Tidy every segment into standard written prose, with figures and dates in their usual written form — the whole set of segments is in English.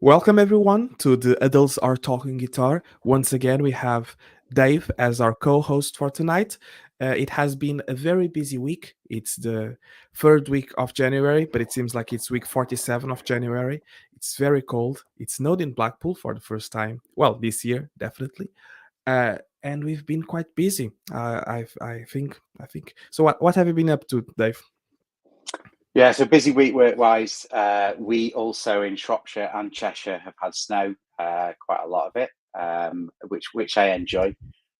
Welcome everyone to the Adults Are Talking Guitar. Once again, we have Dave as our co-host for tonight. It has been a very busy week. It's the third week of January, but it seems like it's week 47 of January. It's very cold. It snowed in Blackpool for the first time. Well, this year, definitely. And we've been quite busy. I think. So, what have you been up to, Dave? Yeah, so busy week work-wise. We also in Shropshire and Cheshire have had snow, quite a lot of it, which I enjoy.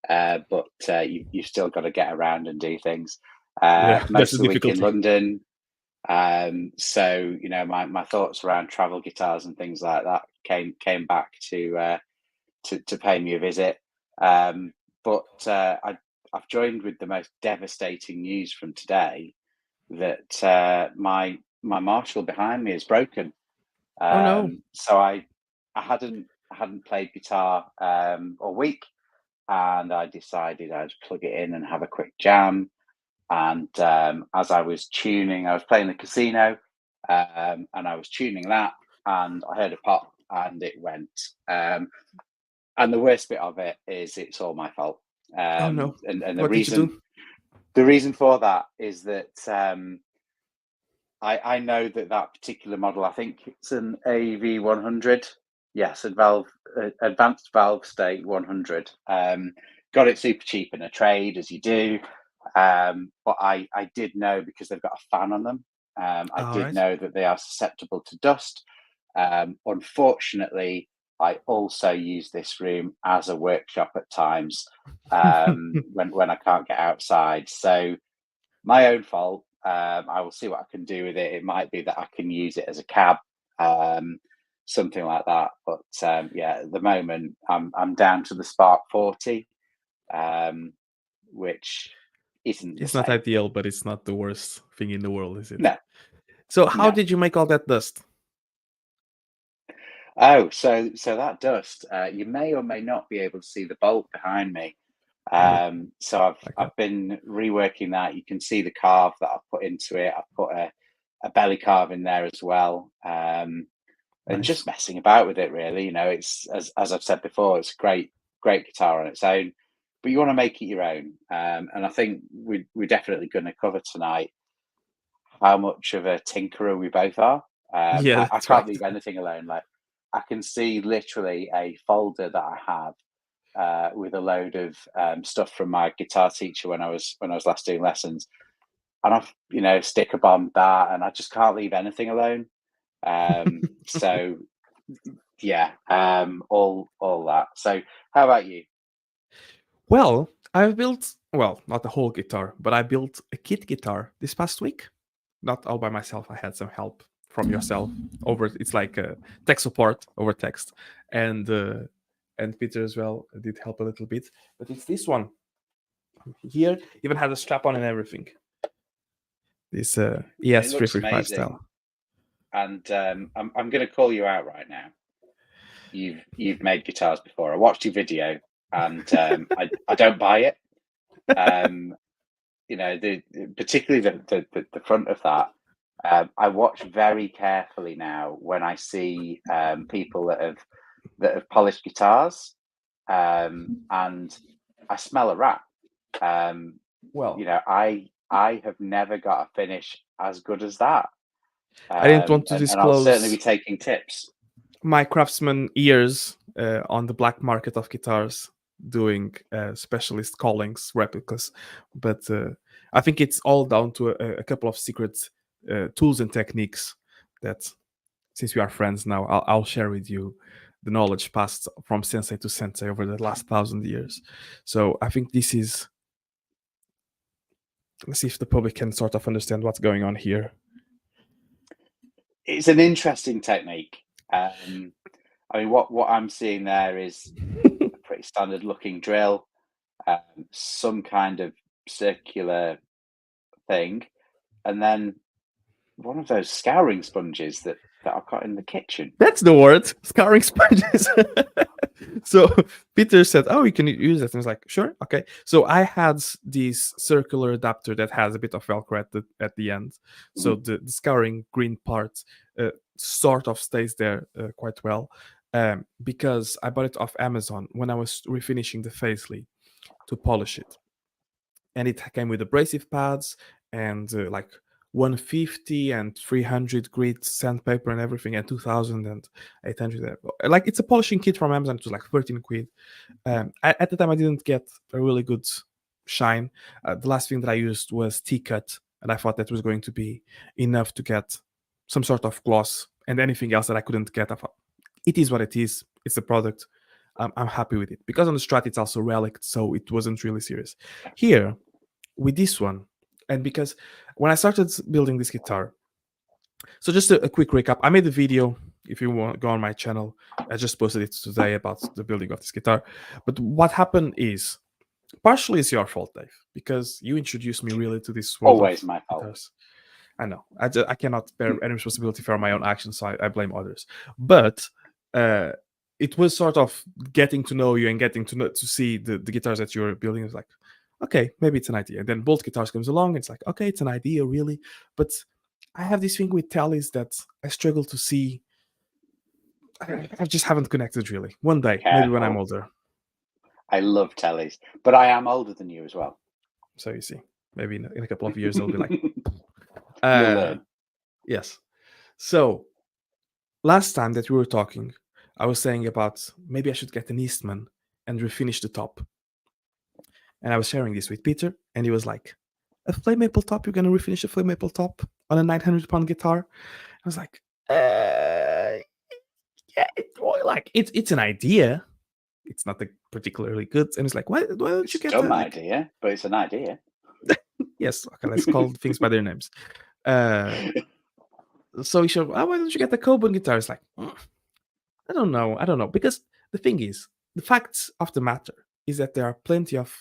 But you've still got to get around and do things. Yeah, that's Most the of the week in difficulty. London. So my thoughts around travel guitars and things like that came back to pay me a visit. But I've joined with the most devastating news from today that my Marshall behind me is broken. Oh no. So I hadn't played guitar all week, and I decided I'd plug it in and have a quick jam. And as I was tuning, I was playing the casino, and I was tuning that, and I heard a pop, and it went. And the worst bit of it is it's all my fault. Oh no. And the What did you reason do? the reason for that is that I know that particular model, I think it's an AV 100. Yes, advanced valve state 100. Got it super cheap in a trade, as you do. But I did know, because they've got a fan on them. I All did right. know that they are susceptible to dust. Unfortunately, I also use this room as a workshop at times, when I can't get outside. So my own fault. I will see what I can do with it. It might be that I can use it as a cab, um, something like that. But yeah, at the moment, I'm down to the Spark 40, um, which isn't the It's not same. ideal, but it's not the worst thing in the world, is it? No, So, how no. did you make all that dust? Oh, so that dust. You may or may not be able to see the bulb behind me. Look So I've like that. I've been reworking that. You can see the carve that I've put into it. I've put a belly carve in there as well. And Nice. just messing about with it, really. It's as I've said before, it's a great guitar on its own, but you want to make it your own. And I think we're definitely going to cover tonight how much of a tinkerer we both are. Yeah, I that's can't right. leave anything alone. Like, I can see literally a folder that I have, with a load of stuff from my guitar teacher when I was last doing lessons, and I've sticker bombed that, and I just can't leave anything alone. So yeah, all that. So how about you? Well, I've built, well, not a whole guitar, but I built a kit guitar this past week. Not all by myself. I had some help from yourself over. It's like tech support over text, and Peter as well did help a little bit. But it's this one here. Even has a strap on and everything. This It ES three looks three five amazing, style. and I'm going to call you out right now. You've made guitars before. I watched your video, and I don't buy it. Um, Particularly the front of that. I watch very carefully now when I see people that have polished guitars, and I smell a rat. Um, Well, I have never got a finish as good as that, I didn't want to and I'll certainly be disclose taking tips. my craftsman ears on the black market of guitars doing specialist callings replicas, but I think it's all down to a couple of secret tools and techniques that, since we are friends now, I'll share with you the knowledge passed from sensei to sensei over the last 1,000 years. So I think this is, let's see if the public can sort of understand what's going on here. It's an interesting technique. I mean, what I'm seeing there is a pretty standard looking drill, some kind of circular thing, and then one of those scouring sponges that that I've got in the kitchen. That's the word, scouring sponges. So Peter said, "Oh, you can use it." And I was like, "Sure, okay." So I had this circular adapter that has a bit of Velcro at the end, so Mhm. the scouring green part sort of stays there quite well. Because I bought it off Amazon when I was refinishing the Faisley to polish it, and it came with abrasive pads and like 150 and 300 grit sandpaper and everything, and 2000 and 800. Like, it's a polishing kit from Amazon. It was like 13 quid. At the time, I didn't get a really good shine. The last thing that I used was T-Cut, and I thought that was going to be enough to get some sort of gloss, and anything else that I couldn't get, I thought, it is what it is. It's a product. I'm happy with it. Because on the Strat, it's also relic, so it wasn't really serious. Here, with this one, and because when I started building this guitar, so just a quick recap. I made a video. If you want, go on my channel. I just posted it today about the building of this guitar. But what happened is, partially it's your fault, Dave, because you introduced me really to this world of Always my fault. guitars. I know. I cannot bear any responsibility for my own actions, so I blame others. But uh, it was sort of getting to know you and getting to see the guitars that you're building. It's like, okay, maybe it's an idea. And then Bolt Guitars comes along, and it's like, okay, it's an idea, really. But I have this thing with Tallys that I struggle to see. I just haven't connected really. One day, maybe when I'm Careful. older. I love tellies, but I am older than you as well. So you see, maybe in a couple of years, they'll be like, You'll uh, learn. yes. So last time that we were talking, I was saying about maybe I should get an Eastman and refinish the top. And I was sharing this with Peter, and he was like, "A flame maple top? You're gonna refinish a flame maple top on a 900 pound guitar?" I was like, yeah, it's an idea. It's not particularly good." And it's like, why don't It's you a get dumb a like? idea, but it's an idea. Yes, okay, let's call things by their names. Uh, so he showed, "Oh, why don't you get the Coburn guitar?" It's like, I don't know, because the thing is, the facts of the matter is that there are plenty of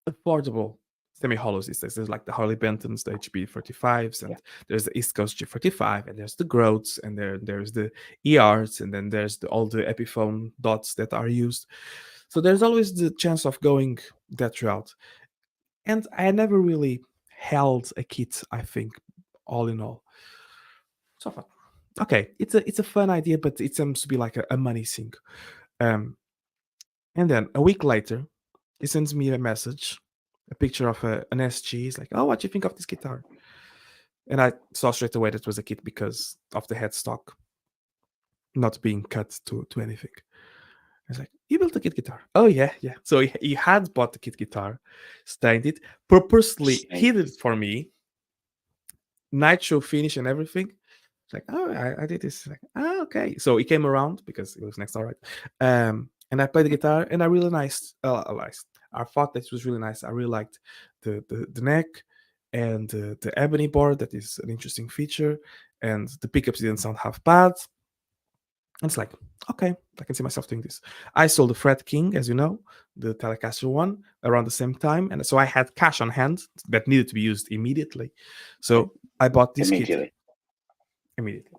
affordable semi-hollows these days. There's like the Harley Bentons, the HB45s, Yeah. and there's the East Coast G45, and there's the Groats, and there's the ERs, and then there's all the Epiphone dots that are used. So there's always the chance of going that route. And I never really held a kit, I think, all in all. So I thought, okay, it's a fun idea, but it seems to be like a money sink. Um, and then a week later, he sends me a message, a picture of an SG. He's like, "Oh, what do you think of this guitar?" And I saw straight away that it was a kit because of the headstock not being cut to anything. I was like, "You built a kit guitar?" "Oh yeah, yeah." So he had bought the kit guitar, stained it, purposely hid it Sneaky. for me, nitro finish and everything. It's like, "Oh, I did this." Like, "Ah, okay." So he came around because it was next door, right? And I played the guitar, and I really I thought that it was really nice. I really liked the neck and the ebony board. That is an interesting feature, and the pickups didn't sound half bad. And it's like, okay, I can see myself doing this. I sold the Fred King, as you know, the Telecaster one, around the same time, and so I had cash on hand that needed to be used immediately. So I bought this kit Immediately. immediately.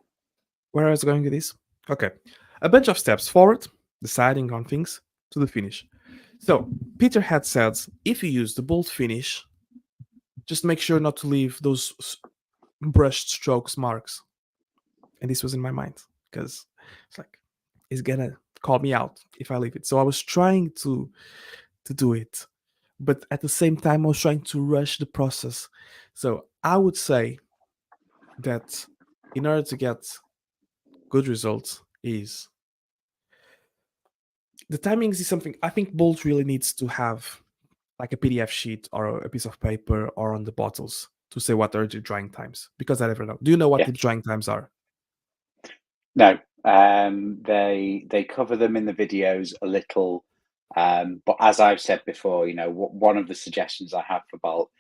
Where I was going with this? Okay, a bunch of steps forward, deciding on things, to the finish. So Peter had said, if you use the bolt finish, just make sure not to leave those brushed strokes marks. And this was in my mind because it's like, it's gonna call me out if I leave it. So I was trying to do it, but at the same time I was trying to rush the process. So I would say that in order to get good results, is the timings is something I think Bolt really needs to have, like a PDF sheet or a piece of paper or on the bottles to say what are the drying times, because I never know. Do you know what Yeah. the drying times are? No. They cover them in the videos a little, but as I've said before, one of the suggestions I have for Bolt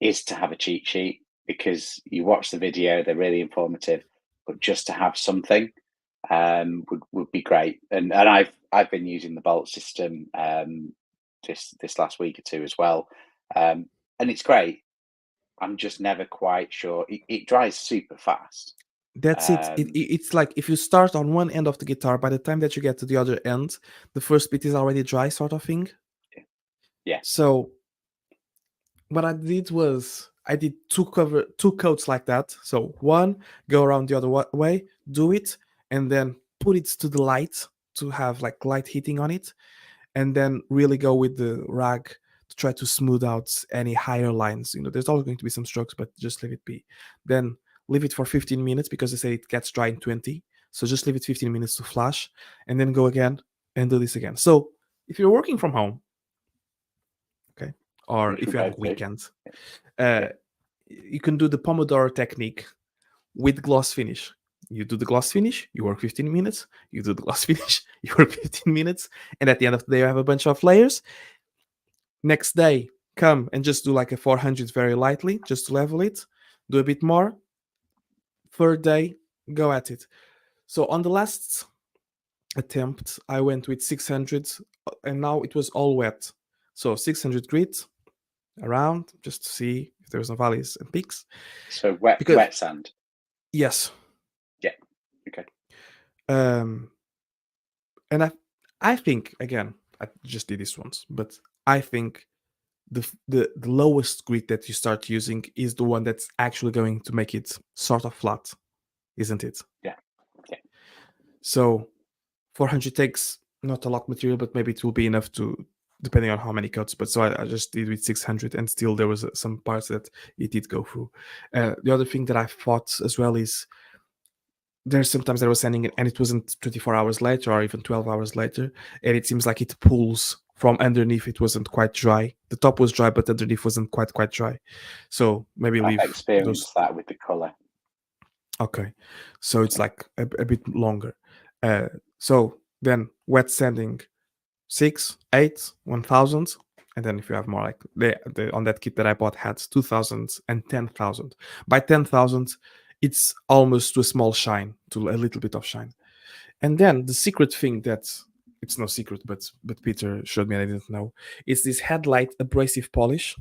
is to have a cheat sheet, because you watch the video, they're really informative, but just to have something would be great. And I've been using the Bolt system this last week or two as well, and it's great. I'm just never quite sure. It dries super fast. That's it. It's like if you start on one end of the guitar, by the time that you get to the other end, the first bit is already dry, sort of thing. Yeah. So what I did was I did two coats like that. So one, go around the other way, do it, and then put it to the light to have like light hitting on it, and then really go with the rag to try to smooth out any higher lines. There's always going to be some strokes, but just leave it be. Then leave it for 15 minutes because they say it gets dry in 20. So just leave it 15 minutes to flash, and then go again and do this again. So if you're working from home, okay, or Which we if you have both do. weekends, you can do the Pomodoro technique with gloss finish. You do the gloss finish, you work 15 minutes, you do the gloss finish, you work 15 minutes, and at the end of the day, you have a bunch of layers. Next day, come and just do like a 400 very lightly, just to level it. Do a bit more. Third day, go at it. So on the last attempt, I went with 600, and now it was all wet. So 600 grit around just to see if there's no valleys and peaks. So Because wet sand. yes, Yeah. Okay. and I think again I just did this once, but I think the lowest grit that you start using is the one that's actually going to make it sort of flat, isn't it? Yeah. Yeah. So 400 takes not a lot of material, but maybe it will be enough to, depending on how many cuts. But so I just did with 600, and still there was some parts that it did go through. The other thing that I thought as well is there's sometimes I was sending it and it wasn't 24 hours later or even 12 hours later, and it seems like it pulls from underneath. It wasn't quite dry. The top was dry, but underneath wasn't quite dry. So maybe I've leave those. experienced that with the color. Okay, so it's like a bit longer. So then wet sanding 6, 8, 1000, and then if you have more, like the on that kit that I bought had 2000 and 10,000. By 10,000, it's almost to a small shine, to a little bit of shine. And then the secret thing that it's no secret, but Peter showed me and I didn't know, is this headlight abrasive polish,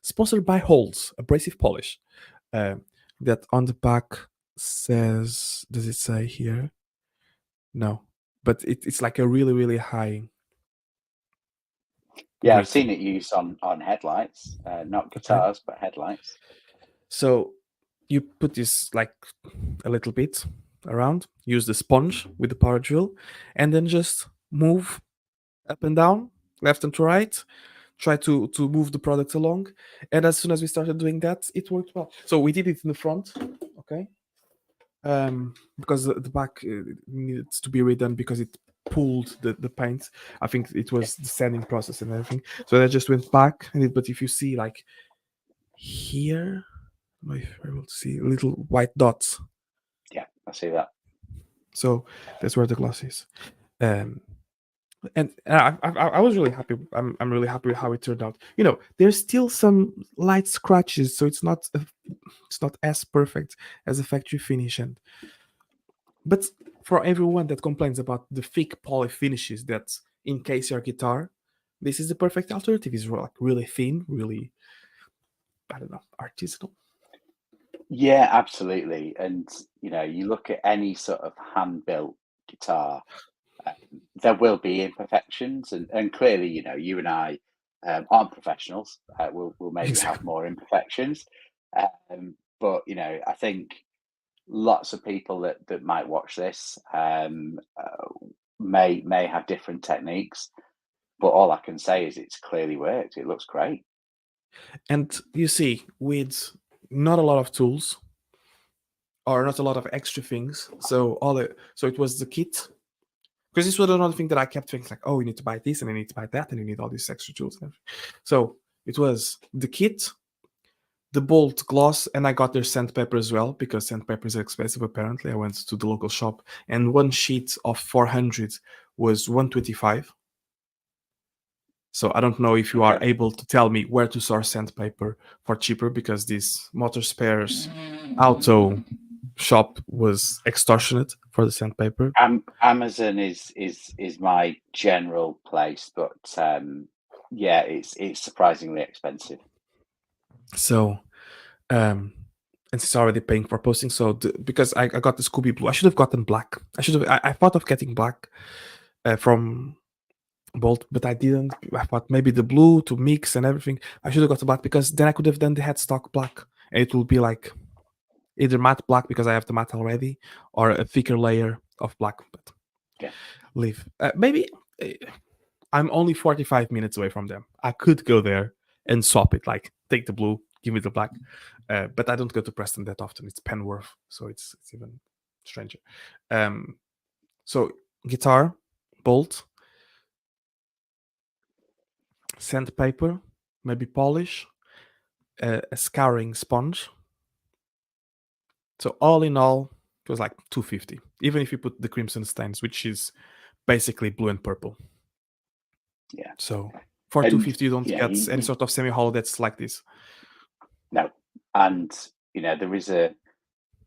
sponsored by Holds abrasive polish. Uh, that on the back says, does it say here? No, but it's like a really high. Yeah, I've Grit. seen it used on headlights, not Okay. guitars, but headlights. So you put this like a little bit around, use the sponge with the power drill, and then just move up and down, left and to right. Try to move the product along. And as soon as we started doing that, it worked well. So we did it in the front, okay? Because the back needed to be redone because it pulled the paint. I think it was the sanding process and everything. So I just went back and but if you see like here, I don't know if you're able to see little white dots. Yeah, I see that. So that's where the gloss is. And I was really happy. I'm really happy with how it turned out. There's still some light scratches, so it's not as perfect as a factory finish. But for everyone that complains about the thick poly finishes that encase your guitar, this is the perfect alternative. It's like really thin, really, I don't know, artisanal. Yeah, absolutely. And you look at any sort of hand-built guitar, uh, there will be imperfections, and clearly, you and I aren't professionals. We'll maybe have Exactly. more imperfections, but I think lots of people that might watch this may have different techniques. But all I can say is it's clearly worked. It looks great. And you see, with not a lot of tools or not a lot of extra things, so it was the kit. Because this was another thing that I kept thinking, like, oh, you need to buy this and you need to buy that and you need all these extra tools and everything. So it was the kit, the bolt gloss, and I got their sandpaper as well because sandpaper is expensive. Apparently, I went to the local shop and one sheet of 400 was 125. So I don't know if you are Okay. able to tell me where to source sandpaper for cheaper, because this motor spares auto shop was extortionate for the sandpaper. Amazon is my general place, but yeah, it's surprisingly expensive. So um and she's already paying for posting. So because I got the Scooby Blue, I should have gotten black. I thought of getting black from Bolt, but I didn't. I thought maybe the blue to mix and everything. I should have got the black because then I could have done the headstock black, and it will be like either matte black because I have the matte already, or a thicker layer of black. But Yeah. leave. Maybe I'm only 45 minutes away from them. I could go there and swap it, like take the blue, give me the black. But I don't go to Preston that often. It's Penworth, so it's even stranger. So guitar, Bolt, sandpaper, maybe polish, a scouring sponge. So all in all, it was like 250. Even if you put the crimson stains, which is basically blue and purple. Yeah. So for And 250, you don't yeah, get any sort of semi-hollow that's like this. no. And there is a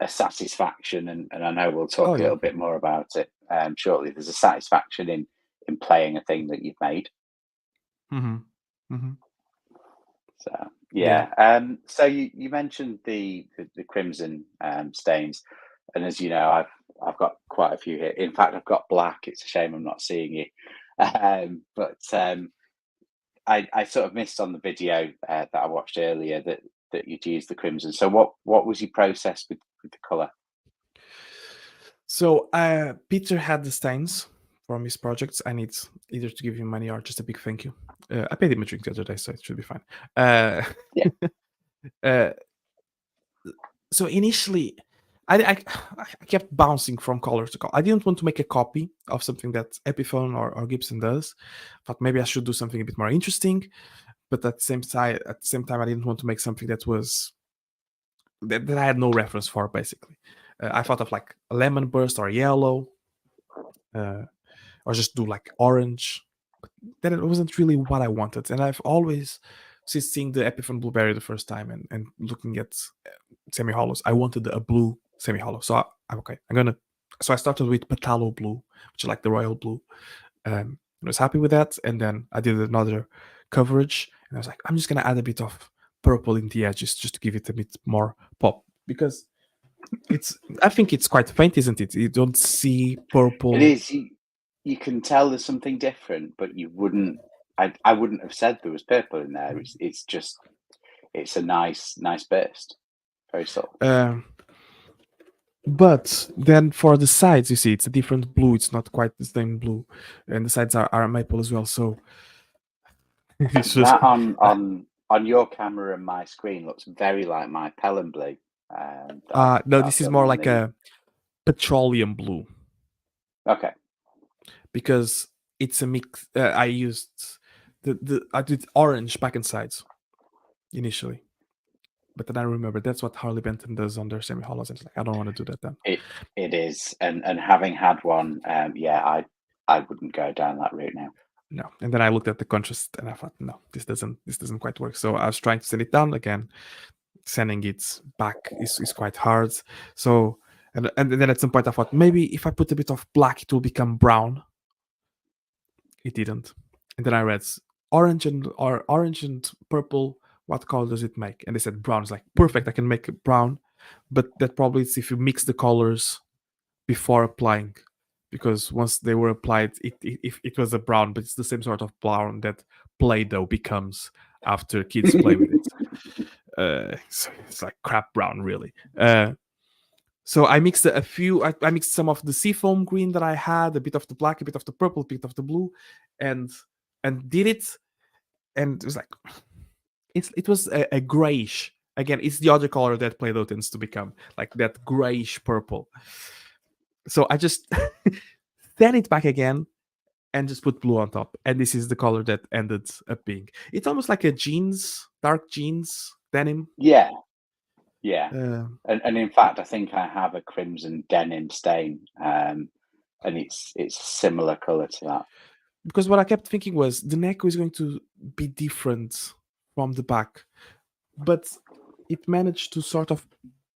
satisfaction, and I know we'll Oh talk a yeah. little bit more about it shortly. There's a satisfaction in playing a thing that you've made. Mm-hmm. Mm-hmm. So Yeah. yeah. So you mentioned the crimson stains, and as you know, I've got quite a few here. In fact, I've got black. It's a shame I'm not seeing you. But I sort of missed on the video that I watched earlier that you'd used the crimson. So what was your process with the color? So Peter had the stains from his projects. I need either to give him money or just a big thank you. I paid him a drink the other day, so it should be fine. Yeah. uh, so initially, I kept bouncing from color to color. I didn't want to make a copy of something that Epiphone or Gibson does. Thought maybe I should do something a bit more interesting, but at the same time, I didn't want to make something that was that I had no reference for. Basically, I thought of like a lemon burst or yellow, or just do like orange. But then it wasn't really what I wanted, and I've always since seeing the Epiphone Blueberry the first time and looking at semi hollows, I wanted a blue semi hollow. So I'm okay. So I started with Patalo Blue, which is like the royal blue. I was happy with that, and then I did another coverage, and I was like, I'm just gonna add a bit of purple in the edges just to give it a bit more pop because I think it's quite faint, isn't it? You don't see It purple. is. You can tell there's something different, but you wouldn't. I wouldn't have said there was purple in there. It's just it's a nice burst, very subtle. But then for the sides, you see, it's a different blue. It's not quite the same blue, and the sides are maple as well. So it's just That on your camera and my screen looks very like my Pelham blue. no, That I've this is done more on like the. a petroleum blue Okay. because it's a mix. I used I did orange back and sides initially, but then I remember that's what Harley Benton does on their semi hollows. And it's like I don't want to do that then. It is, and having had one, yeah, I wouldn't go down that route now. No, and then I looked at the contrast and I thought, no, this doesn't quite work. So I was trying to send it down again. Sending it back is quite hard. So and then at some point I thought maybe if I put a bit of black it will become brown. It didn't. And then I read orange and purple. What color does it make? And they said brown. Is like perfect. I can make it brown, but that probably is if you mix the colors before applying, because once they were applied, it was a brown, but it's the same sort of brown that Play-Doh becomes after kids play with it. So it's like crap brown, really. So I mixed a few. I mixed some of the seafoam green that I had, a bit of the black, a bit of the purple, a bit of the blue, and did it. And it was like it was a grayish. Again, it's the other color that Play-Doh tends to become, like that grayish purple. So I just send it back again and just put blue on top. And this is the color that ended up being. It's almost like a dark jeans denim. Yeah, yeah. Uh, And in fact, I think I have a crimson denim stain, and it's similar color to that. because what I kept thinking was the neck was going to be different from the back, but it managed to sort of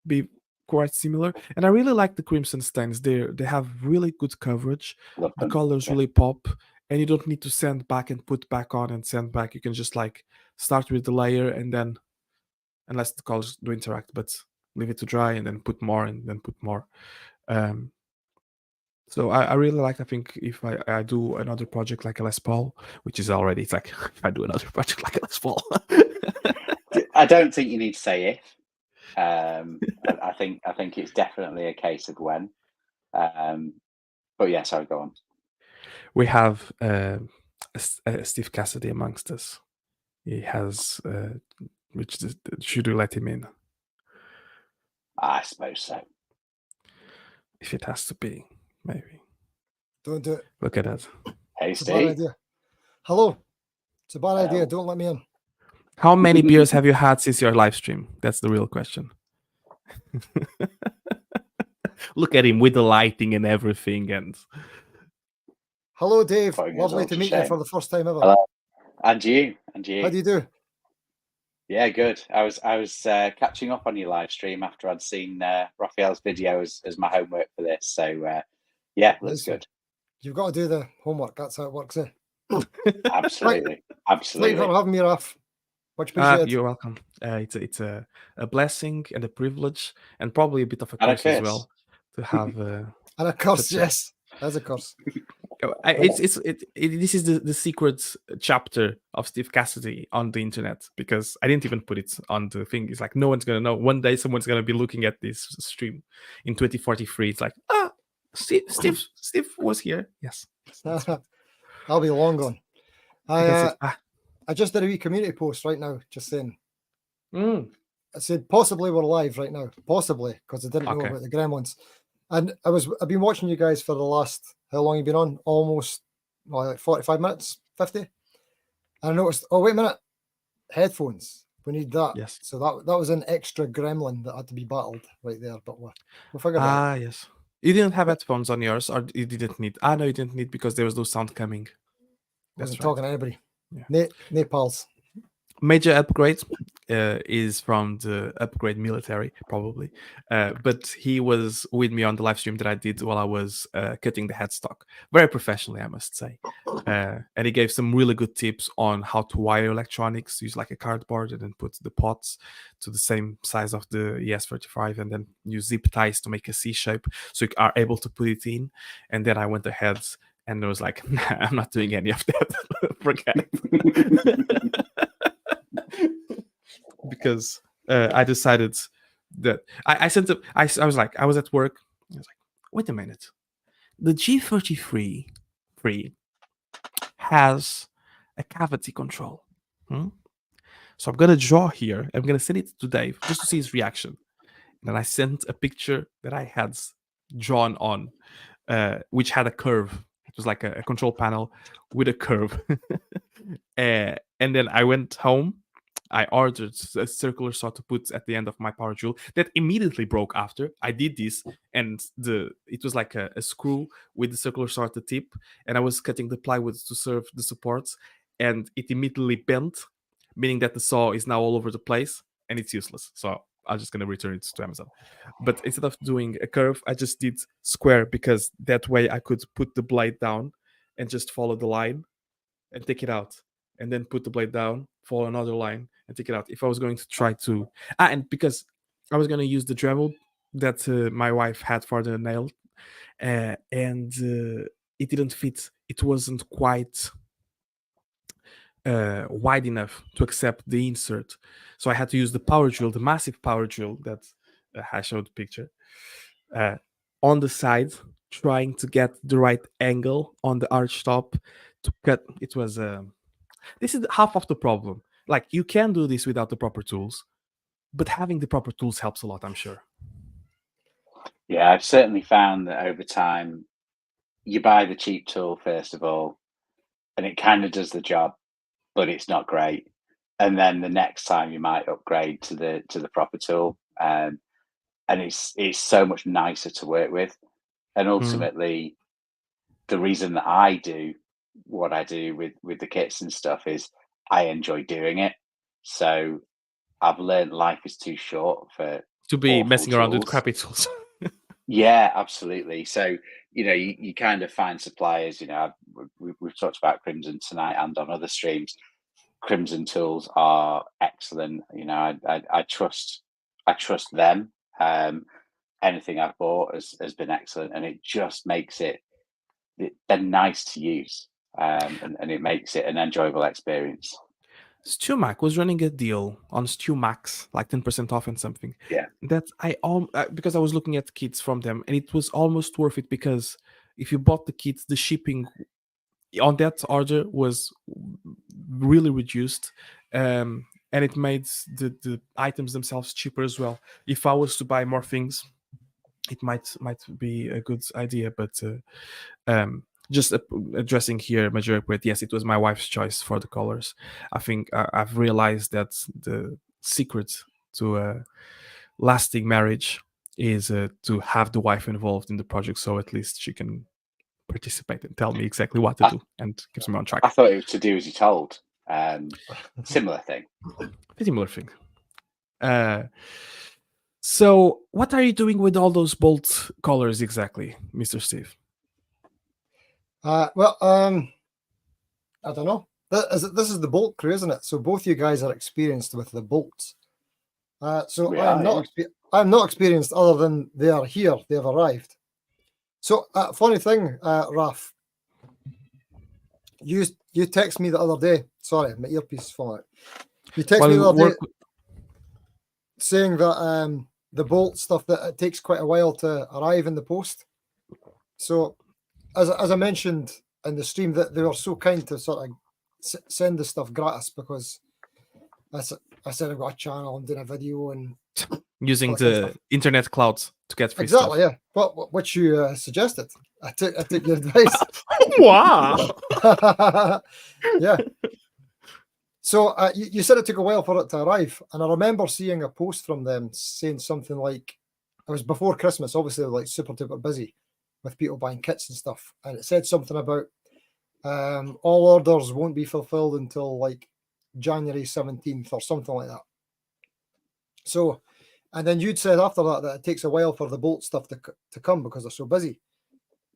be quite similar. And I really like the crimson stains. They have really good coverage. Love The them. colors Yeah. really pop, and you don't need to sand back and put back on and sand back. You can just like start with the layer and then, unless the colors do interact, but leave it to dry, and then put more, and then put more. Um, so I really like. I think if I do another project like a Les Paul, which is already, it's like if I do another project like a Les Paul. I don't think you need to say if. I think it's definitely a case of when. But yeah, sorry, go on. We have Steve Cassidy amongst us. He has, which should we let him in? I suppose so. If it has to be, maybe. Don't do it. Look at that. Hey, It's a bad Steve. idea. Hello. It's a bad Hello. idea. Don't let me in. How many beers have you had since your live stream? That's the real question. Look at him with the lighting and everything. And Hello, Dave. Putting us Lovely all to to meet you shame. for the first time ever. Hello. And you. How do you do? Yeah, good. I was catching up on your live stream after I'd seen Raphael's video as my homework for this. So yeah, looks good. You've got to do the homework. That's how it works. Absolutely, Thank absolutely. you for having me, Raf. Much appreciated. you're welcome. It's a blessing and a privilege, and probably a bit of a And a curse as curse. well, to have. And a curse, such a- yes. That's a curse. This is the secret chapter of Steve Cassidy on the internet, because I didn't even put it on the thing. It's like no one's gonna know. One day someone's gonna be looking at this stream in 2043. It's like, Steve was here. Yes, I'll be long gone. that's it. I just did a wee community post right now, just saying. Mm. I said possibly we're live right now, possibly, because I didn't know Okay. about the gremlins. And I've been watching you guys for the last, how long you been on? Almost like 45 minutes, 50. And I noticed, oh wait a minute, headphones. We need that. Yes. So that was an extra gremlin that had to be battled right there. But we'll figure that out. Yes. You didn't have headphones on yours, or you didn't need? No, you didn't need, because there was no sound coming. Wasn't talking to anybody. Yeah. Nepals. Major upgrade is from the Upgrade Military, probably. But he was with me on the live stream that I did while I was cutting the headstock. Very professionally, I must say. And he gave some really good tips on how to wire electronics, use like a cardboard and then put the pots to the same size of the ES35, and then use zip ties to make a C shape so you are able to put it in. And then I went ahead and I was like, nah, I'm not doing any of that. Forget it. Because I decided that I sent up. I was like, I was at work. I was like, wait a minute, the G33 has a cavity control. So I'm gonna draw here. I'm gonna send it to Dave just to see his reaction. And then I sent a picture that I had drawn on, which had a curve. It was like a control panel with a curve. And then I went home. I ordered a circular saw to put at the end of my power drill that immediately broke after I did this, and it was like a screw with the circular saw at the tip, and I was cutting the plywood to serve the supports, and it immediately bent, meaning that the saw is now all over the place and it's useless. So I'm just gonna return it to Amazon. But instead of doing a curve, I just did square, because that way I could put the blade down and just follow the line and take it out, and then put the blade down, follow another line, and take it out. If I was going to try to, and because I was going to use the Dremel that my wife had for the nail, and it didn't fit. It wasn't quite wide enough to accept the insert, so I had to use the power drill, the massive power drill that I showed the picture, on the side, trying to get the right angle on the arch top to cut. It was this is half of the problem. Like, you can do this without the proper tools, but having the proper tools helps a lot, I'm sure. Yeah, I've certainly found that over time, you buy the cheap tool first of all, and it kind of does the job, but it's not great. And then the next time you might upgrade to the proper tool, and it's so much nicer to work with. And ultimately, the reason that I do what I do with the kits and stuff is I enjoy doing it. So I've learned life is too short for To be awful messing around with tools. crappy tools. Yeah, absolutely. So, you kind of find suppliers, we've talked about Crimson tonight and on other streams. Crimson tools are excellent. I trust them. Anything I've bought has been excellent, and it just makes they're nice to use, and it makes it an enjoyable experience. StewMac was running a deal on StewMax, like 10% off and something. Yeah. That because I was looking at kits from them, and it was almost worth it, because if you bought the kits, the shipping on that order was really reduced, and it made the items themselves cheaper as well. If I was to buy more things, it might be a good idea, but just addressing here Major Poet, yes, it was my wife's choice for the colors. I think I've realized that the secret to a lasting marriage is to have the wife involved in the project, so at least she can participate and tell me exactly what to do and keeps me on track. I thought it was to do as you told. Similar thing. Similar thing. So what are you doing with all those bolt colors exactly, Mr. Steve? I don't know. This is the bolt crew, isn't it? So both you guys are experienced with the bolts. So I'm not experienced, other than they are here. They have arrived. So funny thing, Raf, you text me the other day. Sorry, my earpiece is falling out. You text me the other day saying that the bolt stuff, that it takes quite a while to arrive in the post. So as I mentioned in the stream, that they were so kind to sort of send the stuff gratis, because I said I've got a channel, I'm doing a video and using the internet clouds to get free exactly stuff. Yeah, what you suggested. I took your advice. Wow. Yeah. So you said it took a while for it to arrive, and I remember seeing a post from them saying something like, it was before Christmas, obviously like super duper busy with people buying kits and stuff, and it said something about all orders won't be fulfilled until like January 17th or something like that. So, and then you'd said after that it takes a while for the bolt stuff to come because they're so busy.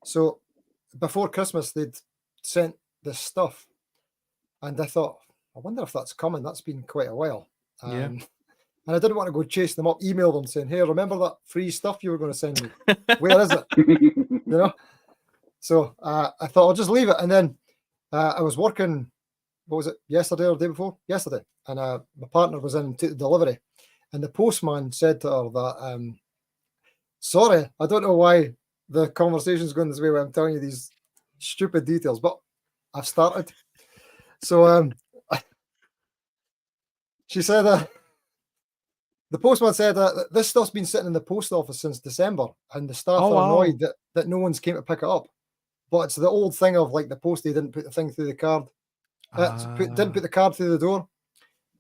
So before Christmas they'd sent this stuff, and I thought, I wonder if that's coming. That's been quite a while. Yeah. And I didn't want to go chase them up, email them saying, hey, remember that free stuff you were going to send me? Where is it? You know? So I thought I'll just leave it. And then I was working, what was it, yesterday or the day before? Yesterday. And my partner was in to the delivery. And the postman said to her that, sorry, I don't know why the conversation's going this way where I'm telling you these stupid details, but I've started. So she said, the postman said that this stuff's been sitting in the post office since December, and the staff are annoyed that no one's came to pick it up. But it's the old thing of like the post, they didn't put the thing through the card, didn't put the card through the door.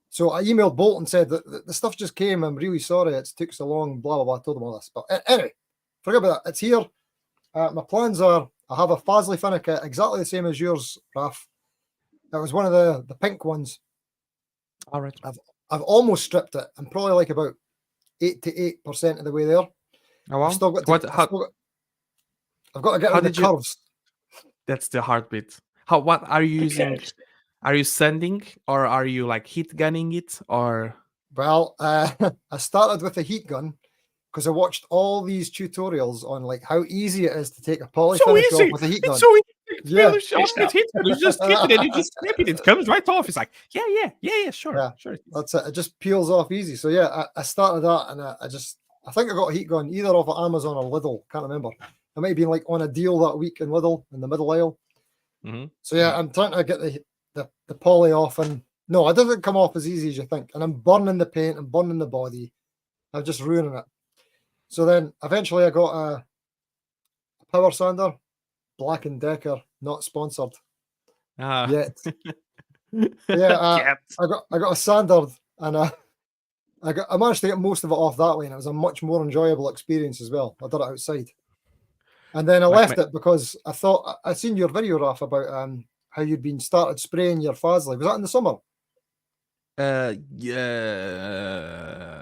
So I emailed Bolt and said that the stuff just came. I'm really sorry it's took so long. Blah blah blah. I told them all this, but anyway, forget about that. It's here. My plans are, I have a Fasley Finnica exactly the same as yours, Raf. That was one of the pink ones. All right. I've almost stripped it. I'm probably like about 8% of the way there. Oh, wow. I've still got to, I've got to get out of the curves. That's the hard bit. What are you using? Are you sanding, or are you like heat gunning it, or? Well, I started with a heat gun because I watched all these tutorials on like how easy it is to take a poly finish off with a heat gun. It's so easy. Yeah. You just hit it and you just snap it. It comes right off. It's like, yeah, sure. That's it. It just peels off easy. So yeah, I started that, and I think I got a heat gun either off of Amazon or Lidl. Can't remember. I might have been like on a deal that week in Lidl in the middle aisle. Mm-hmm. So yeah, I'm trying to get the poly off, and no, it doesn't come off as easy as you think. And I'm burning the paint and burning the body. I'm just ruining it. So then eventually I got a power sander, Black & Decker, not sponsored yet. Yeah, I got a sander, and I managed to get most of it off that way, and it was a much more enjoyable experience as well. I did it outside, and then I left it because I thought I seen your video, Raf, about how you'd been started spraying your Fasley. Was that in the summer? Yeah,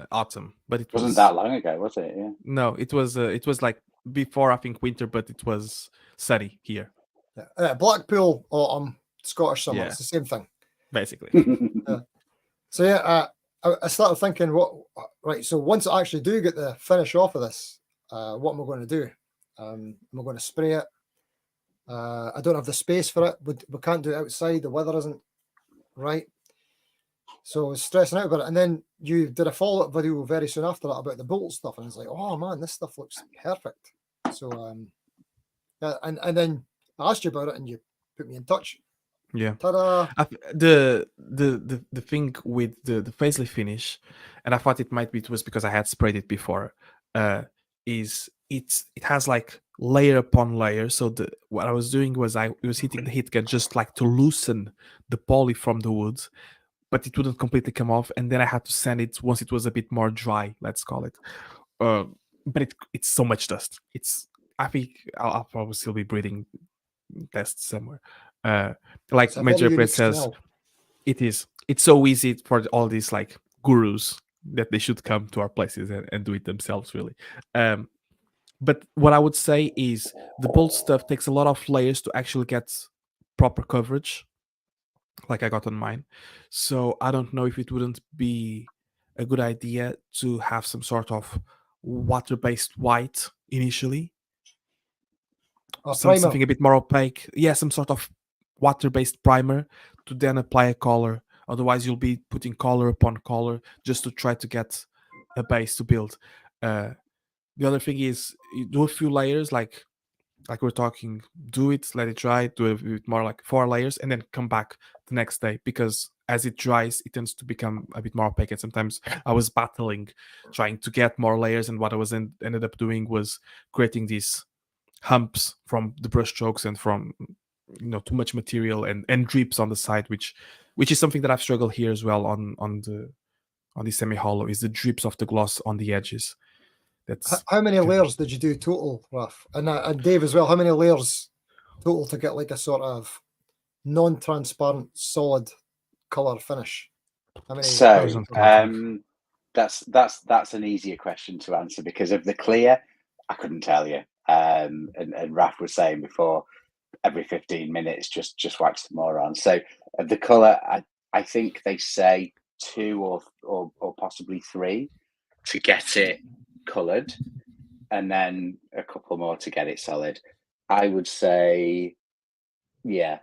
autumn, but it wasn't that long ago, was it? Yeah. No, it was like before, I think, winter, but it was sunny here. Yeah. Blackpool autumn, Scottish summer. Yeah. It's the same thing, basically. So yeah, I started thinking, right? So once I actually do get the finish off of this, what am I going to do? Am I going to spray it? I don't have the space for it. We can't do it outside. The weather isn't right. So I was stressing out about it. And then you did a follow-up video very soon after that about the bolt stuff. And I was like, oh man, this stuff looks perfect. So yeah, and then I asked you about it and you put me in touch. Yeah. Ta-da! The thing with the facelift finish, and I thought it might be it was because I had sprayed it before, is it has like layer upon layer. So what I was doing was I was hitting the heat gun just like to loosen the poly from the wood, but it wouldn't completely come off, and then I had to sand it once it was a bit more dry, let's call it. But it's so much dust. I think I'll probably still be breathing dust somewhere. Like It's a Major very Brett unique says, smell. it's so easy for all these like gurus that they should come to our places and do it themselves, really. But what I would say is the bold stuff takes a lot of layers to actually get proper coverage, like I got on mine. So I don't know if it wouldn't be a good idea to have some sort of water-based white initially, A primer. something a bit more opaque. Yeah, some sort of water-based primer to then apply a color. Otherwise, you'll be putting color upon color just to try to get a base to build. The other thing is you do a few layers, like we're talking. Do it, let it dry. Do a bit more, like 4 layers, and then come back the next day, because as it dries, it tends to become a bit more opaque. And sometimes I was battling, trying to get more layers, and what I was ended up doing was creating these humps from the brush strokes and from too much material and drips on the side, which is something that I've struggled here as well on the semi hollow, is the drips of the gloss on the edges. That's How many layers did you do total, Raf? And Dave as well. How many layers total to get like a sort of non-transparent, solid color finish? How many? So that's an easier question to answer, because of the clear, I couldn't tell you. And Raf was saying before, every 15 minutes, just wax them more on. So of the color, I think they say 2 or possibly 3 to get it colored, and then a couple more to get it solid. I would say, yeah,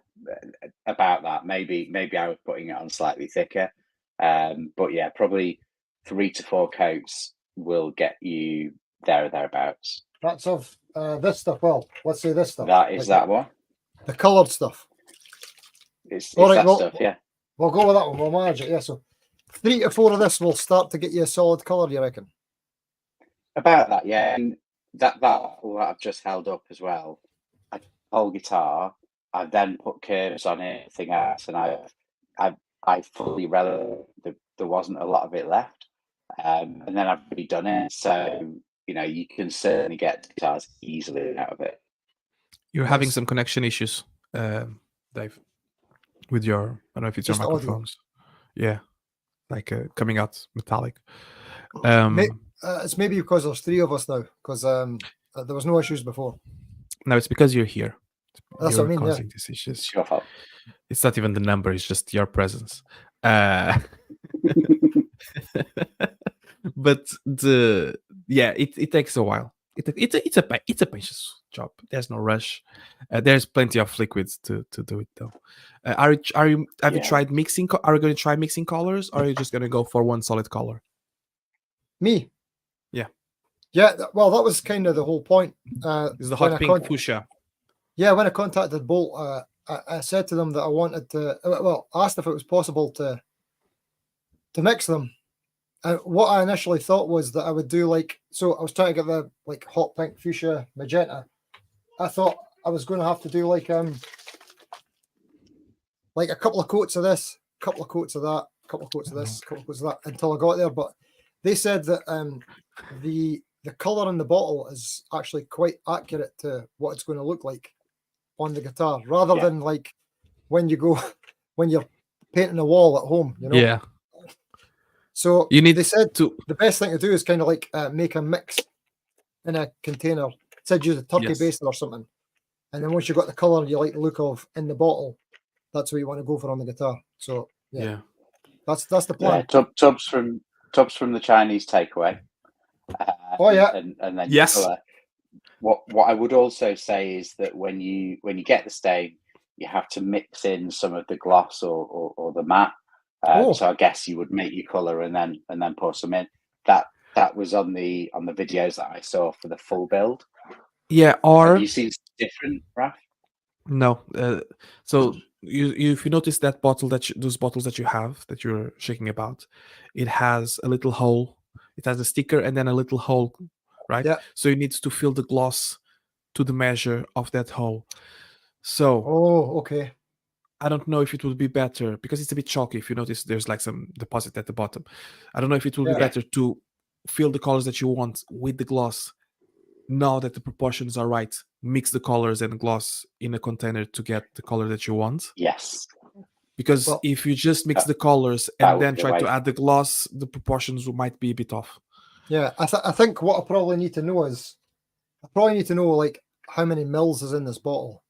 about that. Maybe I was putting it on slightly thicker, but yeah, probably 3 to 4 coats will get you there or thereabouts. That's of this stuff. Well, let's say this stuff. That is like that one. The coloured stuff. It's All right, that well, stuff, yeah. We'll go with that one. We'll manage it. Yeah. So 3 to 4 of this will start to get you a solid colour, you reckon? About that, yeah. And that I've just held up as well. Whole guitar. I then put curves on it, everything else, and I fully relied there wasn't a lot of it left, and then I've redone it. So you can certainly get guitars easily out of it. You're having some connection issues, Dave, with your, I don't know if it's Just your microphones. Audio. Yeah, like coming out metallic. It's maybe because there's 3 of us now, because there was no issues before. No, it's because you're here. That's you're what I mean. causing Yeah. these issues. It's your fault. It's not even the number; it's just your presence. But it takes a while. It's a patience job. There's no rush. There's plenty of liquids to do it though. Have you tried mixing? Are you going to try mixing colors, or are you just going to go for one solid color? Me? Yeah. Well, that was kind of the whole point. Is the hot pink fuchsia? Yeah, when I contacted Bolt, I said to them that I wanted to. Asked if it was possible to mix them. What I initially thought was that I would do I was trying to get the hot pink, fuchsia, magenta. I thought I was going to have to do a couple of coats of this, couple of coats of that, couple of coats of this, couple of coats of that until I got there. But they said that the color in the bottle is actually quite accurate to what it's going to look like on the guitar, rather than when you're painting a wall at home, Yeah. So they said the best thing to do is kind of make a mix in a container. It said use a turkey baster or something, and then once you've got the color you like the look of in the bottle, that's what you want to go for on the guitar. So yeah. That's the Yeah, plan. tubs from the Chinese takeaway. Oh, yeah. and then Yes. colour. What I would also say is that when you get the stain, you have to mix in some of the gloss or the matte. So I guess you would make your colour and then pour some in. That was on the videos that I saw for the full build. Yeah, Have or you seen different, Raf? no. So if you notice that bottle those bottles that you have that you're shaking about, it has a little hole. It has a sticker and then a little hole, right? Yeah. So you need to fill the gloss to the measure of that hole. So Oh, okay. I don't know if it would be better because it's a bit chalky. If you notice, there's like some deposit at the bottom. I don't know if it would be Yeah. better to fill the colors that you want with the gloss. Now that the proportions are right, mix the colors and gloss in a container to get the color that you want. Yes. Because Well, if you just mix the colors that and would then be try to way- add the gloss, the proportions might be a bit off. Yeah, I think what I probably need to know is like how many mils is in this bottle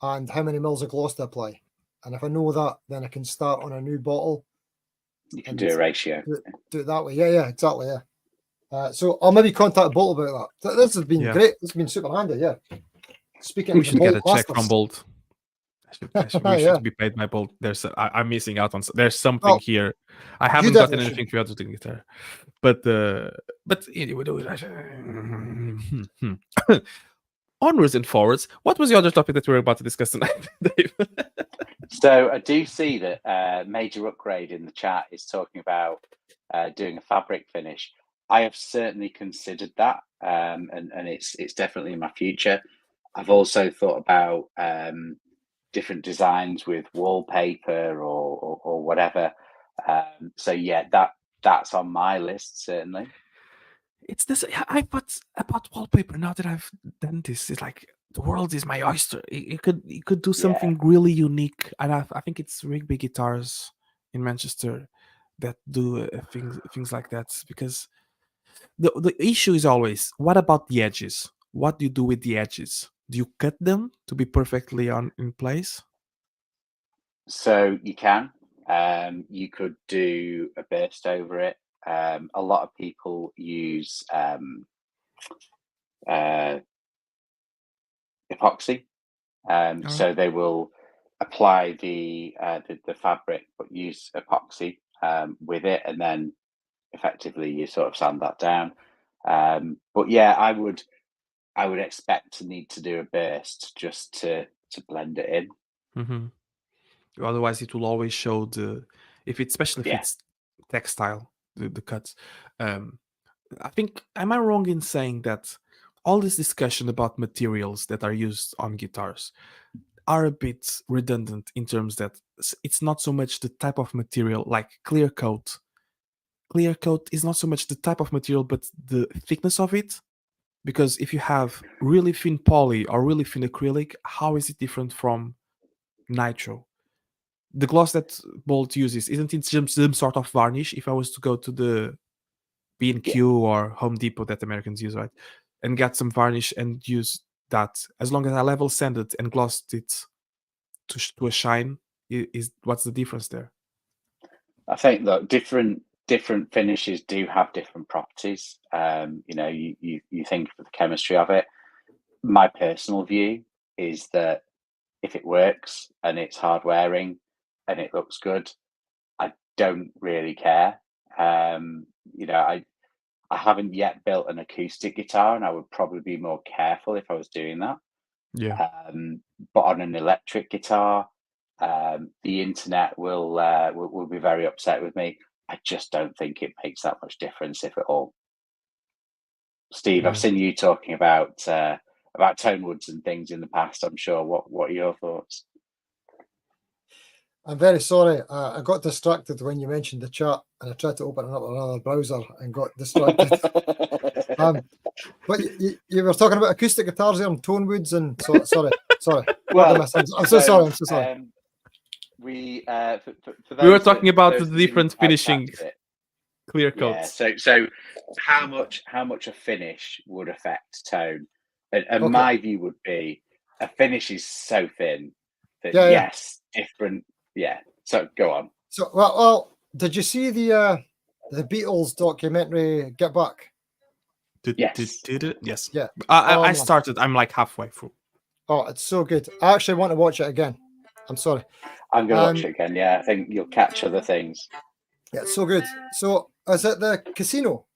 and how many mils of gloss to apply. And if I know that, then I can start on a new bottle. You can and do a ratio. Do it that way. Yeah, exactly. Yeah. So I'll maybe contact Bolt about that. This has been great. This has been super handy. Yeah. Speaking We of the should get a Bolt check from masters. Bolt. We should be paid by Bolt. I'm missing out on. There's something here. I haven't gotten anything for the guitar, but anyway, onwards and forwards. What was the other topic that we were about to discuss tonight, Dave? So I do see that Major Upgrade in the chat is talking about doing a fabric finish. I have certainly considered that, and it's definitely in my future. I've also thought about different designs with wallpaper or whatever. So yeah, that's on my list certainly. It's this. I put about wallpaper. Now that I've done this, it's like the world is my oyster. You could do something really unique, and I think it's Rigby Guitars in Manchester that do things like that. Because the issue is always, what about the edges? What do you do with the edges? Do you cut them to be perfectly in place? So you can. You could do a burst over it. A lot of people use epoxy. So they will apply the fabric, but use epoxy with it, and then effectively you sort of sand that down. But yeah, I would expect to need to do a burst just to blend it in. Mm-hmm. Otherwise, it will always show especially if it's textile, the cuts. I think, am I wrong in saying that all this discussion about materials that are used on guitars are a bit redundant in terms that it's not so much the type of material, like clear coat. Clear coat is not so much the type of material, but the thickness of it. Because if you have really thin poly or really thin acrylic, how is it different from nitro? The gloss that Bolt uses, isn't it some sort of varnish? If I was to go to the B&Q or Home Depot that Americans use, right, and get some varnish and use that, as long as I level sanded and glossed it to a shine, is what's the difference there? I think that different finishes do have different properties. You think of the chemistry of it. My personal view is that if it works and it's hard wearing and it looks good, I don't really care. I haven't yet built an acoustic guitar, and I would probably be more careful if I was doing that. Yeah. But on an electric guitar, the internet will be very upset with me. I just don't think it makes that much difference, if at all. Steve, I've seen you talking about tone woods and things in the past. I'm sure. What are your thoughts? I'm very sorry. I got distracted when you mentioned the chat, and I tried to open up another browser and got distracted. But you were talking about acoustic guitars there and tone woods, and sorry. Well, I'm so sorry. We were talking about the different finishing clear coats. Yeah. So how much a finish would affect tone? And my view would be a finish is so thin that different. Yeah. So go on. So well, did you see the Beatles documentary Get Back? Yes. Yes. Yeah. I man. started. I'm like halfway through. Oh, it's so good. I actually want to watch it again. I'm sorry. I'm going to watch it again. Yeah, I think you'll catch other things. Yeah, it's so good. So, is it the casino?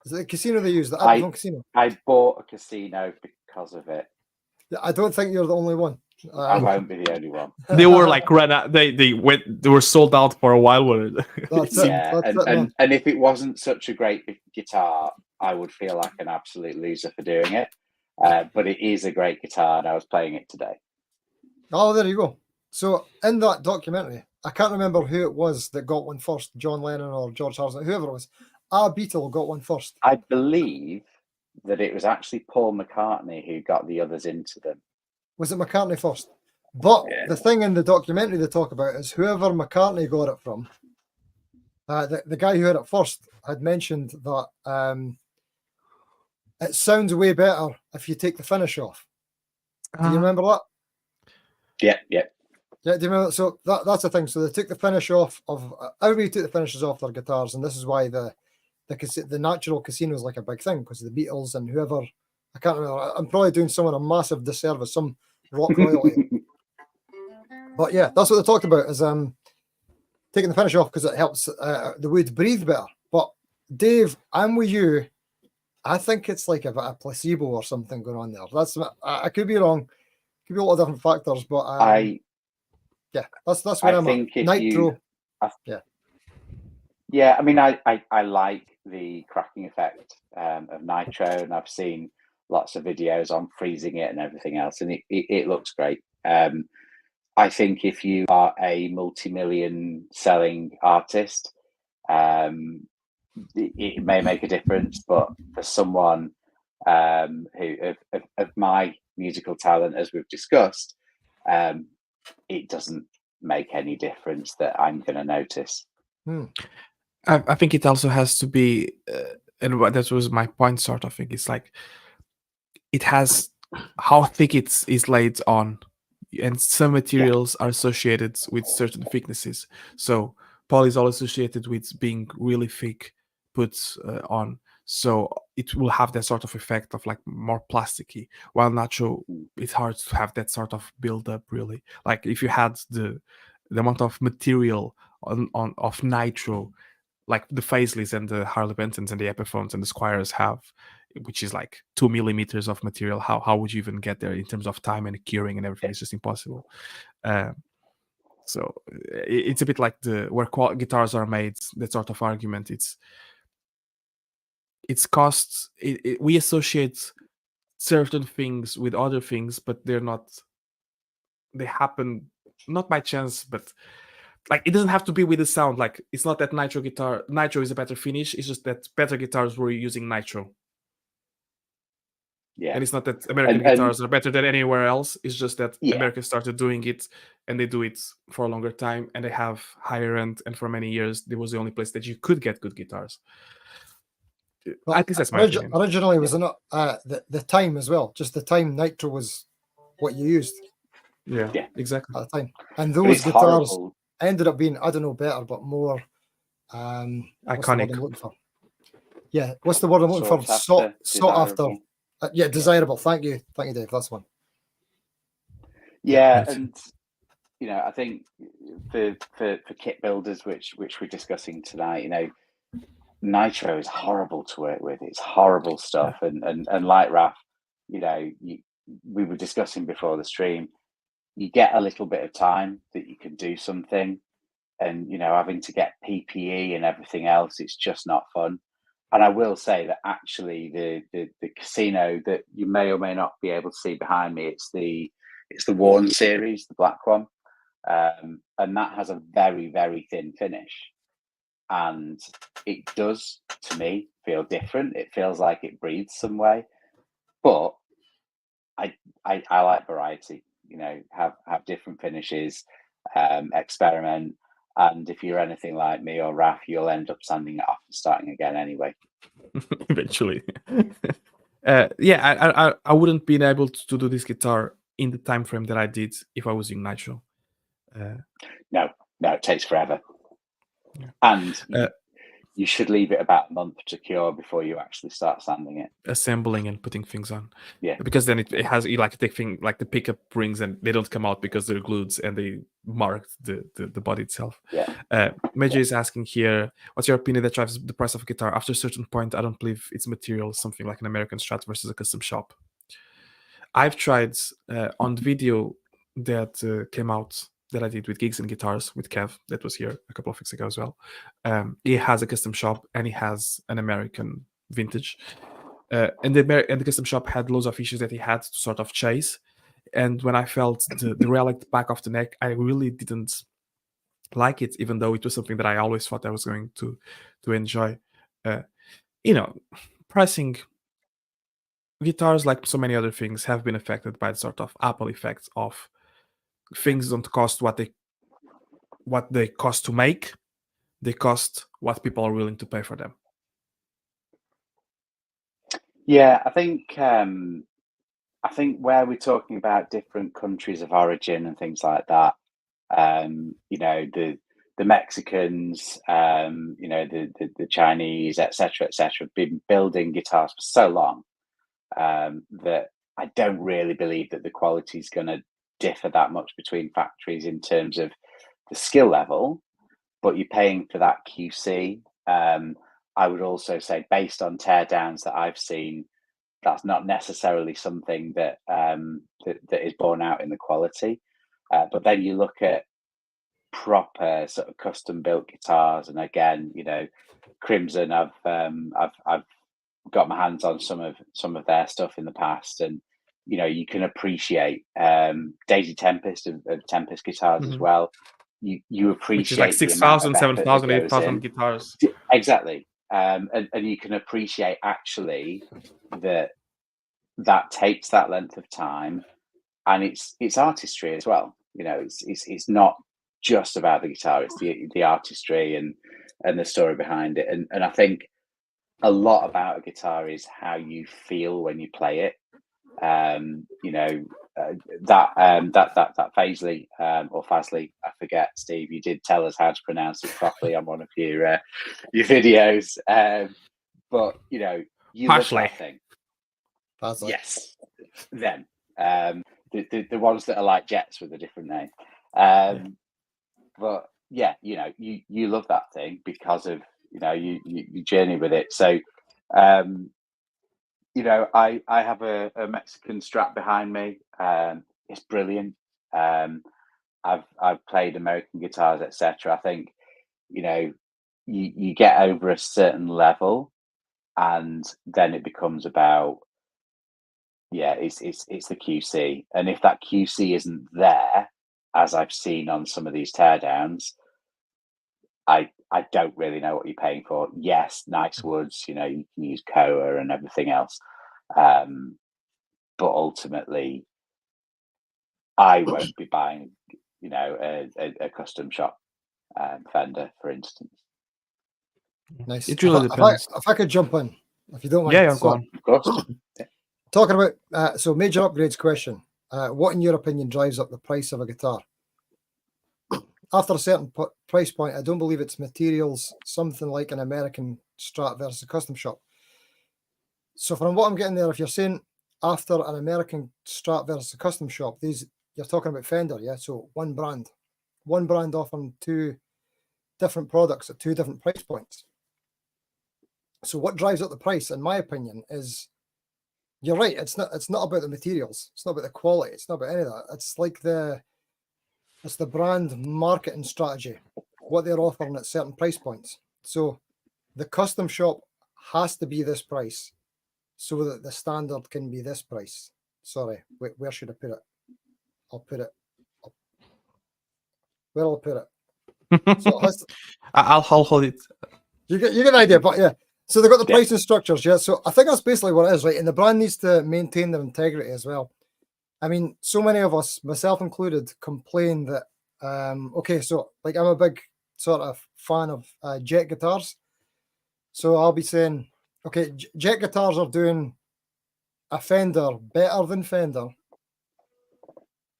Is it the casino they use? The I- Aberdeen casino? I bought a casino because of it. Yeah, I don't think you're the only one. I won't be the only one. They were like ran out. They were sold out for a while. That's it. Yeah, That's it, man. and if it wasn't such a great guitar, I would feel like an absolute loser for doing it. But it is a great guitar, and I was playing it today. Oh, there you go. So, in that documentary, I can't remember who it was that got one first, John Lennon or George Harrison, whoever it was. A Beatle got one first. I believe that it was actually Paul McCartney who got the others into them. Was it McCartney first? But Yeah. the thing in the documentary they talk about is whoever McCartney got it from, the guy who had it first had mentioned that it sounds way better if you take the finish off. Do you remember that? Yeah. Yeah, do you remember? So that's the thing. So they took the finish off of everybody took the finishes off their guitars, and this is why the natural casino is like a big thing because the Beatles and whoever, I can't remember. I'm probably doing someone a massive disservice, some rock royalty. But yeah, that's what they talked about is taking the finish off because it helps the wood breathe better. But Dave, I'm with you. I think it's like a placebo or something going on there. That's I could be wrong. Could be a lot of different factors, but yeah, that's where I'm think at. if Nitro. Yeah, I mean, I like the cracking effect of Nitro, and I've seen lots of videos on freezing it and everything else, and it looks great. I think if you are a multi-million selling artist, it may make a difference, but for someone who of my musical talent, as we've discussed, it doesn't make any difference that I'm going to notice. I think it also has to be, and that was my point. Sort of thing. It's like it has how thick it is laid on, and some materials are associated with certain thicknesses. So poly is all associated with being really thick put on. So it will have that sort of effect of like more plasticky. While natural, it's hard to have that sort of build up. Really, like if you had the amount of material on of nitro, like the Faisleys and the Harley Bentons and the Epiphones and the Squires have, which is like 2 millimeters of material. How would you even get there in terms of time and curing and everything? It's just impossible. So it's a bit like where guitars are made. That sort of argument. It's costs. We associate certain things with other things, but they're not. They happen not by chance, but like it doesn't have to be with the sound. Like it's not that nitro is a better finish. It's just that better guitars were using nitro. Yeah, and it's not that American guitars are better than anywhere else. It's just that America started doing it, and they do it for a longer time, and they have higher end. And for many years, there was the only place that you could get good guitars. Well, at least that's my opinion. Originally, was not the time as well. Just the time nitro was what you used. Yeah, exactly. At the time, and those guitars ended up being, I don't know, better, but more iconic. Yeah, what's the word I'm looking for? Sought after. Yeah, desirable. Thank you, Dave. That's one. Yeah, and I think for kit builders, which we're discussing tonight, nitro is horrible to work with. It's horrible stuff, and like Raf, we were discussing before the stream. You get a little bit of time that you can do something, and having to get PPE and everything else, it's just not fun. And I will say that actually the casino that you may or may not be able to see behind me, it's the Worn series, the black one, and that has a very, very thin finish, and it does to me feel different. It feels like it breathes some way, but I like variety. Have different finishes, experiment. And if you're anything like me or Raf, you'll end up sanding it off and starting again anyway. Eventually. I wouldn't been able to do this guitar in the time frame that I did if I was using nitro. No, it takes forever. Yeah. And Uh, you should leave it about a month to cure before you actually start sanding it. Assembling and putting things on. Yeah. Because then it has like the thing, like the pickup rings, and they don't come out because they're glued and they marked the body itself. Yeah. Major is asking here, what's your opinion that drives the price of a guitar? After a certain point, I don't believe its material is something like an American Strat versus a custom shop. I've tried on the video that came out that I did with Gigs and Guitars with Kev, that was here a couple of weeks ago as well. He has a custom shop and he has an American vintage. And the custom shop had loads of issues that he had to sort of chase. And when I felt the relic back of the neck, I really didn't like it, even though it was something that I always thought I was going to enjoy. Pricing guitars, like so many other things, have been affected by the sort of Apple effect of things don't cost what they cost to make, they cost what people are willing to pay for them. Yeah, I think where we're talking about different countries of origin and things like that, the Mexicans, the Chinese, etc., have been building guitars for so long that I don't really believe that the quality is going to differ that much between factories in terms of the skill level, but you're paying for that QC. I would also say, based on teardowns that I've seen, that's not necessarily something that that is borne out in the quality. But then you look at proper sort of custom built guitars, and again, Crimson, I've got my hands on some of their stuff in the past, and you can appreciate Daisy Tempest of Tempest guitars as well. You appreciate which is like the amount 6,000, of effort 7,000, that goes 8,000 in. guitars. Exactly. And you can appreciate actually that takes that length of time, and it's artistry as well. It's not just about the guitar; it's the artistry and the story behind it. And I think a lot about a guitar is how you feel when you play it. That Faisley or Fasley, I forget. Steve, you did tell us how to pronounce it properly on one of your videos, but you love that thing. Fasley. Yes, them. The ones that are like jets with a different name. But yeah, you love that thing because of you journey with it. So I have a Mexican Strat behind me. It's brilliant. I've played American guitars, etc. I think you get over a certain level, and then it becomes about it's the QC, and if that QC isn't there, as I've seen on some of these teardowns, I don't really know what you're paying for. Yes, nice woods, you can use Koa and everything else. But ultimately, I won't be buying, a custom shop Fender, for instance. Nice. It really depends. If I could jump in, if you don't mind. Yeah, go on. Of course. Talking about so major upgrades question. What, in your opinion, drives up the price of a guitar? After a certain price point, I don't believe it's materials, something like an American Strat versus a custom shop. So from what I'm getting there, if you're saying after an American Strat versus a custom shop, you're talking about Fender, yeah? So one brand offering two different products at two different price points. So what drives up the price, in my opinion, is you're right. It's not about the materials. It's not about the quality. It's not about any of that. It's like it's the brand marketing strategy, what they're offering at certain price points. So the custom shop has to be this price so that the standard can be this price. Sorry, where should I put it? I'll put it up. Where I'll put it. So I'll hold it. You get the idea, but yeah. So they've got the pricing structures, yeah. So I think that's basically what it is, right? And the brand needs to maintain their integrity as well. I mean, so many of us, myself included, complain that okay, so like I'm a big sort of fan of Jet guitars. So I'll be saying, okay, Jet guitars are doing a Fender better than Fender.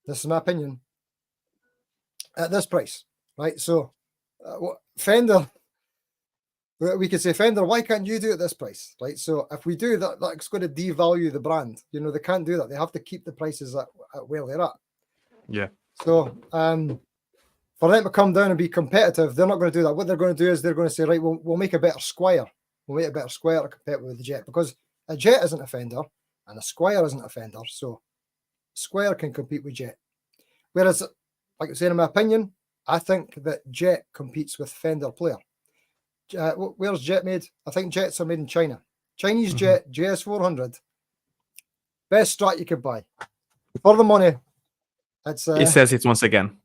This is my opinion. At this price, right? So Fender, we could say, Fender, why can't you do it this price? Right. So if we do that, that's going to devalue the brand. They can't do that. They have to keep the prices at where they're at. Yeah. So for them to come down and be competitive, they're not going to do that. What they're going to do is they're going to say, right, we'll make a better Squire. We'll make a better Squire to compete with the Jet, because a Jet isn't a Fender and a Squire isn't a Fender. So Squire can compete with Jet. Whereas, like I said, in my opinion, I think that Jet competes with Fender Player. Where's Jet made? I think Jets are made in China. Chinese Jet JS400, best Strat you could buy for the money. It's It says it once again.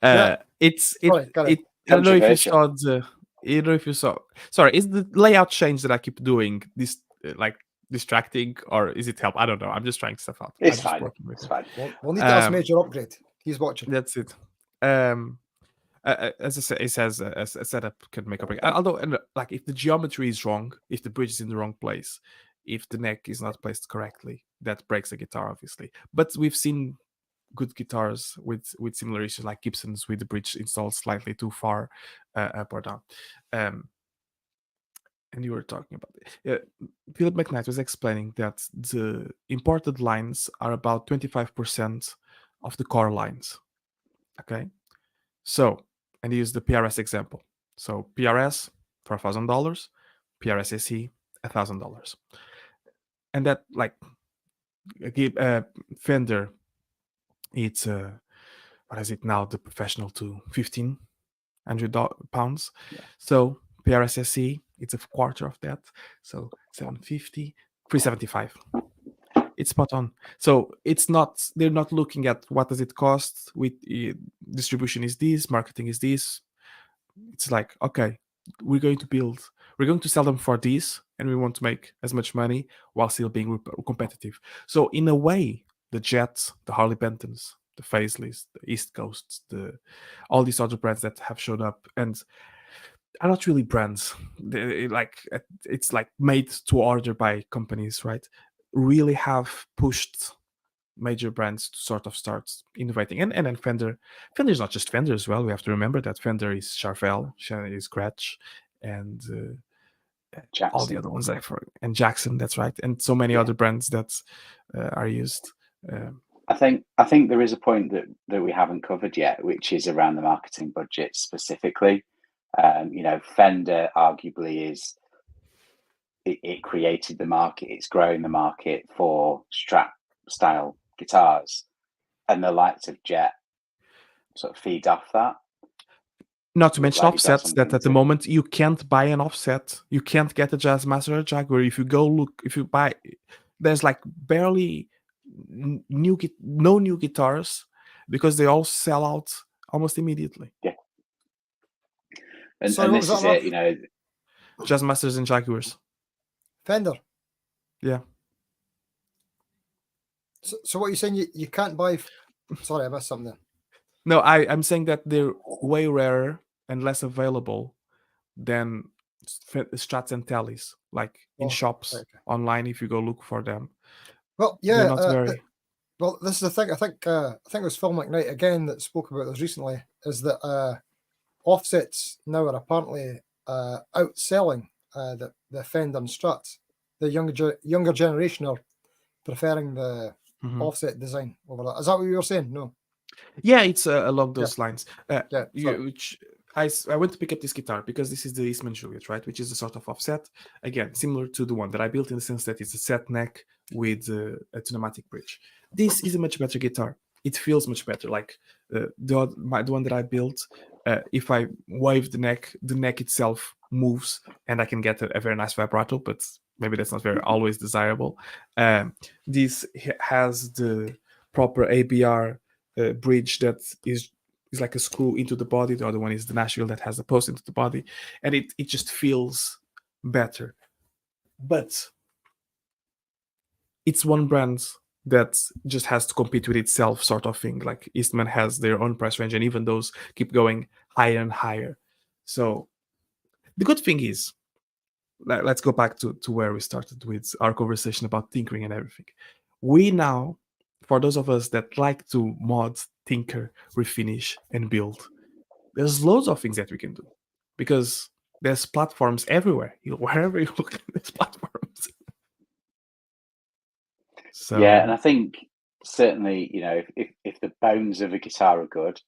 Yeah. It's Sorry, got it. I don't know if you saw Controversial. I don't know if you saw. Sorry, is the layout change that I keep doing this like distracting, or is it help? I don't know. I'm just trying stuff out. It's I'm just fine. working with It's it. fine. We'll need to ask Major upgrade. He's watching. That's it. As I said, it says a setup can make or break. Although, like, if the geometry is wrong, if the bridge is in the wrong place, if the neck is not placed correctly, that breaks the guitar, obviously. But we've seen good guitars with similar issues, like Gibson's, with the bridge installed slightly too far up or down. And you were talking about it. Philip McKnight was explaining that the imported lines are about 25% of the core lines. Okay, so, and he used the PRS example. So PRS for $1,000, PRS SE $1,000, and that, like, Fender, it's what is it now? The professional to £1,500. Yeah. So PRS SE, it's a quarter of that. So $750, $375. It's spot on. So they're not looking at what does it cost. With distribution is this, marketing is this. It's like, okay, we're going to sell them for this, and we want to make as much money while still being competitive. So in a way, the Jets, the Harley Bentons, the Faceless, the East Coast, all these other brands that have shown up and are not really brands. It's like made to order by companies, right? Really have pushed major brands to sort of start innovating. And then Fender's not just Fender as well. We have to remember that Fender is Charvel, is Gretsch, and all the Jackson. other ones and Jackson, that's right, and so many other brands that are used. I think there is a point that we haven't covered yet, which is around the marketing budget specifically. Fender arguably it created the market. It's growing the market for Strat style guitars, and the likes of Jet sort of feed off that. Not to mention Like you've got offsets, that something at the to- moment you can't buy an offset. You can't get a Jazzmaster or a Jaguar. If you buy, there's like barely no new guitars, because they all sell out almost immediately. Yeah. And Sorry, what this was is that, it, Ralph? Jazzmasters and Jaguars. Fender. Yeah. So what you're saying, you can't buy? Sorry, I missed something there. No, I'm saying that they're way rarer and less available than Strats and Tallys, like in shops, okay. online. If you go look for them, Well, yeah. they're not very. Well, this is the thing. I think it was Phil McKnight again that spoke about this recently. Is that offsets now are apparently outselling the Fender and Struts. The younger generation are preferring the offset design over that. Is that what you were saying? No. Yeah, it's along those lines. Sorry. I went to pick up this guitar because this is the Eastman Juliet, right? Which is a sort of offset, again, similar to the one that I built, in the sense that it's a set neck with a pneumatic bridge. This is a much better guitar. It feels much better. Like the one that I built, if I wave the neck itself moves, and I can get a very nice vibrato, but maybe that's not very always desirable. This has the proper ABR bridge that is like a screw into the body. The other one is the Nashville that has a post into the body, and it just feels better. But it's one brand that just has to compete with itself, sort of thing. Like Eastman has their own price range, and even those keep going higher and higher. So the good thing is, let's go back to where we started with our conversation about tinkering and everything. We now, for those of us that like to mod, tinker, refinish, and build, there's loads of things that we can do because there's platforms everywhere. Wherever you look, there's platforms. So yeah, and I think certainly, if the bones of a guitar are good,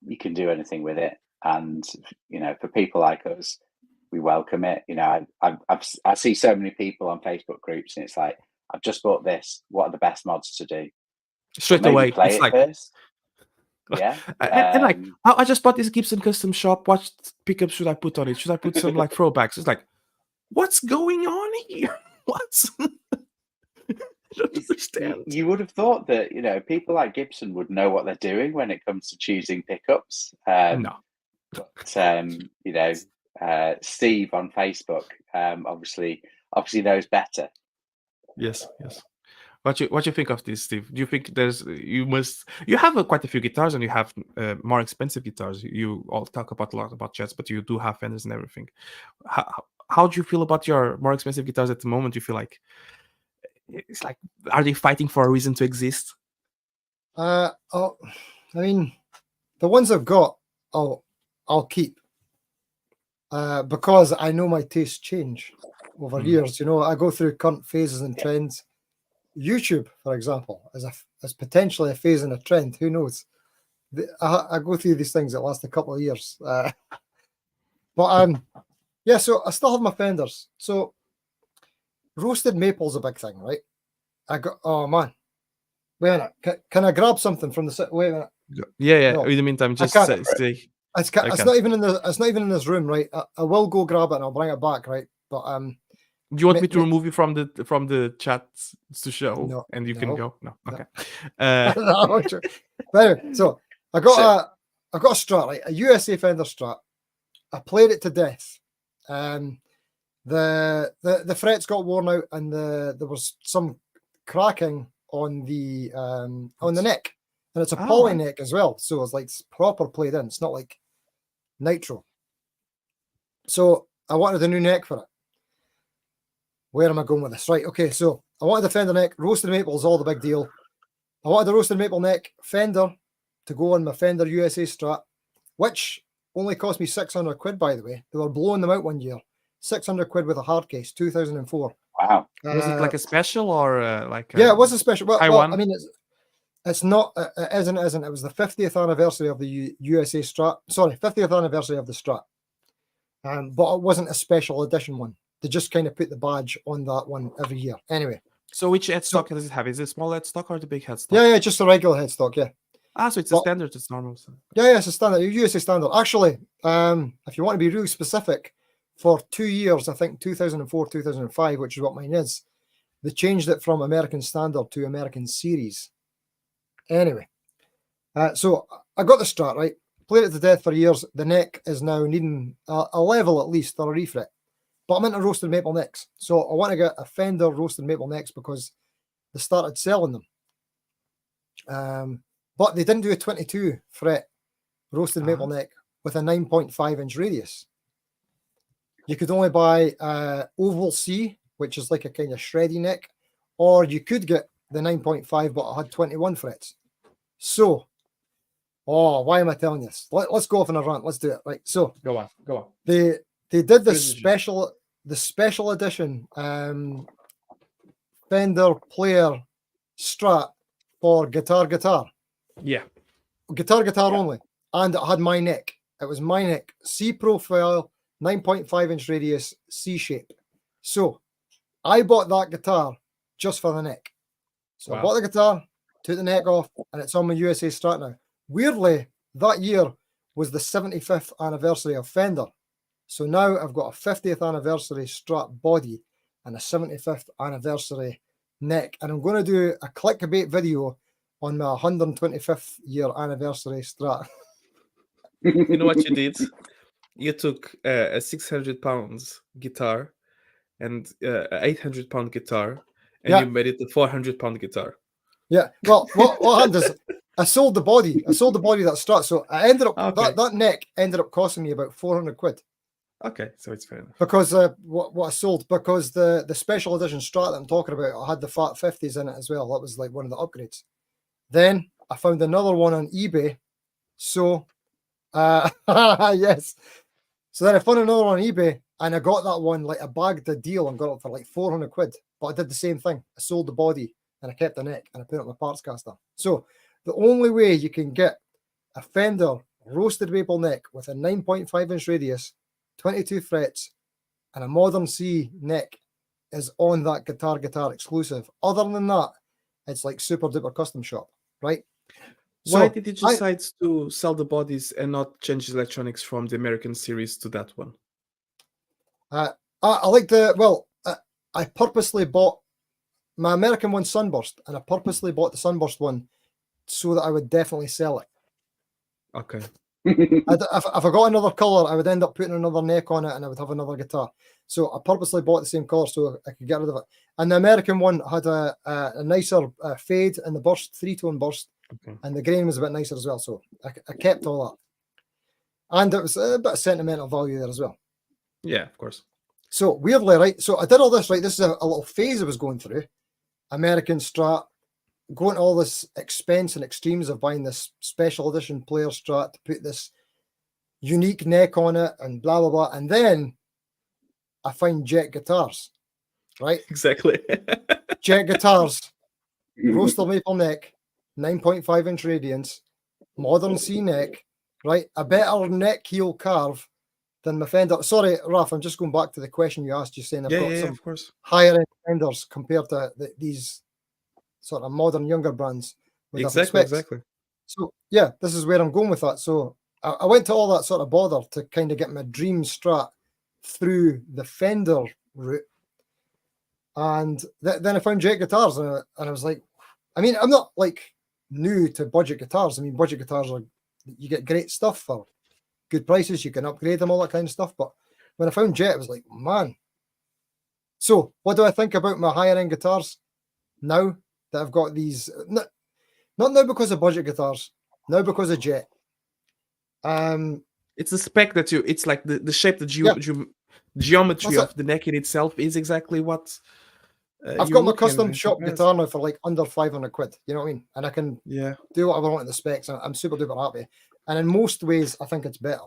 you can do anything with it. And for people like us, we welcome it. I see so many people on Facebook groups, and it's like, I've just bought this. What are the best mods to do? straight Maybe away, play it's it like, first. Yeah, and like, I just bought this Gibson custom shop. What pickups should I put on it? Should I put some like throwbacks? It's like, what's going on here? What's I don't understand. You would have thought that people like Gibson would know what they're doing when it comes to choosing pickups. No. But Steve on Facebook obviously knows better. Yes. What you think of this, Steve? Do you think you have quite a few guitars and you have more expensive guitars? You all talk a lot about jets, but you do have Fenders and everything. How do you feel about your more expensive guitars at the moment? Do you feel like it's like, are they fighting for a reason to exist? I mean, the ones I've got, I'll keep because I know my tastes change over years. I go through current phases and trends. YouTube, for example, is potentially a phase and a trend. Who knows? I go through these things that last a couple of years. Yeah. So I still have my Fenders. So roasted maple's a big thing, right? Oh man, wait a minute. Can I grab something from the? Wait a minute. Yeah. No, in the meantime, just stay. It's not even in the. It's not even in this room, right? I will go grab it and I'll bring it back, right? But do you want me to remove you from the chat to show, no, and you can go? No, okay. But anyway, so I got a Strat, right? A USA Fender Strat. I played it to death. The frets got worn out, and there was some cracking on the neck, and it's a poly neck as well, so it's like proper played in. It's not like nitro. So I wanted a new neck for it. Where am I going with this? Right, okay, so I wanted the Fender neck. Roasted maple is all the big deal. I wanted the roasted maple neck Fender to go on my Fender USA Strat, which only cost me 600 quid, by the way. They were blowing them out one year. 600 quid with a hard case, 2004. Wow. Was it like a special or yeah, it was a special. Well, I mean, it's not. It isn't. It was the 50th anniversary of the USA Strat. Sorry, 50th anniversary of the Strat. But it wasn't a special edition one. They just kind of put the badge on that one every year. Anyway. So which headstock does it have? Is it small headstock or the big headstock? Yeah, just a regular headstock, yeah. So it's a standard, it's normal. So. Yeah, it's a standard, USA standard. Actually, if you want to be really specific, for 2 years, I think 2004, 2005, which is what mine is, they changed it from American Standard to American Series. Anyway, so I got the Strat, right? Played it to death for years. The neck is now needing a level at least or a refret. But I'm into roasted maple necks. So I want to get a Fender roasted maple necks because they started selling them. But they didn't do a 22 fret roasted maple neck with a 9.5-inch radius. You could only buy Oval C, which is like a kind of shreddy neck, or you could get the 9.5, but it had 21 frets. So, why am I telling you this? Let's go off on a rant. Let's do it. Right. So go on. They did the special edition Fender Player Strat for guitar. Yeah. Guitar only. And it had my neck. It was my neck. C profile, 9.5-inch radius, C shape. So I bought that guitar just for the neck. So I bought the guitar, took the neck off, and it's on my USA Strat now. Weirdly, that year was the 75th anniversary of Fender. So now I've got a 50th anniversary Strat body and a 75th anniversary neck. And I'm going to do a clickbait video on my 125th year anniversary Strat. You know what you did? You took a 600 pounds guitar and 800 pound guitar, and you made it a 400 pound guitar. Yeah. Well, what happened is I sold the body. That Strat. So I ended up that neck ended up costing me about 400 quid. Okay, so it's fair enough. Because what I sold, because the special edition Strat that I'm talking about, I had the Fat 50s in it as well. That was like one of the upgrades. Then I found another one on eBay. So Yes. So then I found another one on eBay, and I got that one, like I bagged the deal and got it for like 400 quid. But I did the same thing. I sold the body and I kept the neck and I put it on my parts caster. So the only way you can get a Fender roasted maple neck with a 9.5-inch radius, 22 frets, and a modern C neck is on that guitar exclusive. Other than that, it's like super duper custom shop, right? Why did you decide to sell the bodies and not change the electronics from the American series to that one? I like the, well, I purposely bought my American one Sunburst, and I purposely bought the Sunburst one so that I would definitely sell it. Okay. If I got another color, I would end up putting another neck on it and I would have another guitar. So I purposely bought the same color so I could get rid of it. And the American one had a nicer fade in the burst, 3-tone burst, Okay. and the grain was a bit nicer as well. So I kept all that. And it was a bit of sentimental value there as well. Yeah, of course. So weirdly, right? So I did all this, right? This is a little phase I was going through. American Strat, going to all this expense and extremes of buying this special edition player Strat to put this unique neck on it and blah, blah, blah. And then I find Jet guitars, right? Exactly. Jet guitars, roaster maple neck, 9.5-inch radiance, modern C neck, right? A better neck heel carve than my Fender. Sorry, Raf, I'm just going back to the question you asked. You're saying I've got some of course. higher end Fenders compared to these sort of modern younger brands. With Exactly. So yeah, this is where I'm going with that. So I went to all that sort of bother to kind of get my dream Strat through the Fender route. And then I found Jet guitars, and I was like, I mean, I'm not like new to budget guitars. I mean, budget guitars are, you get great stuff for good prices, you can upgrade them, all that kind of stuff. But when I found Jet, I was like, man. So what do I think about my higher end guitars now that I've got these? Not now because of budget guitars, now because of Jet. It's the spec that it's like the shape, the geometry of the neck in itself is exactly what I've got my custom shop guitar now for like under 500 quid. You know what I mean? And I can do whatever I want in the specs. I'm super duper happy. And in most ways, I think it's better.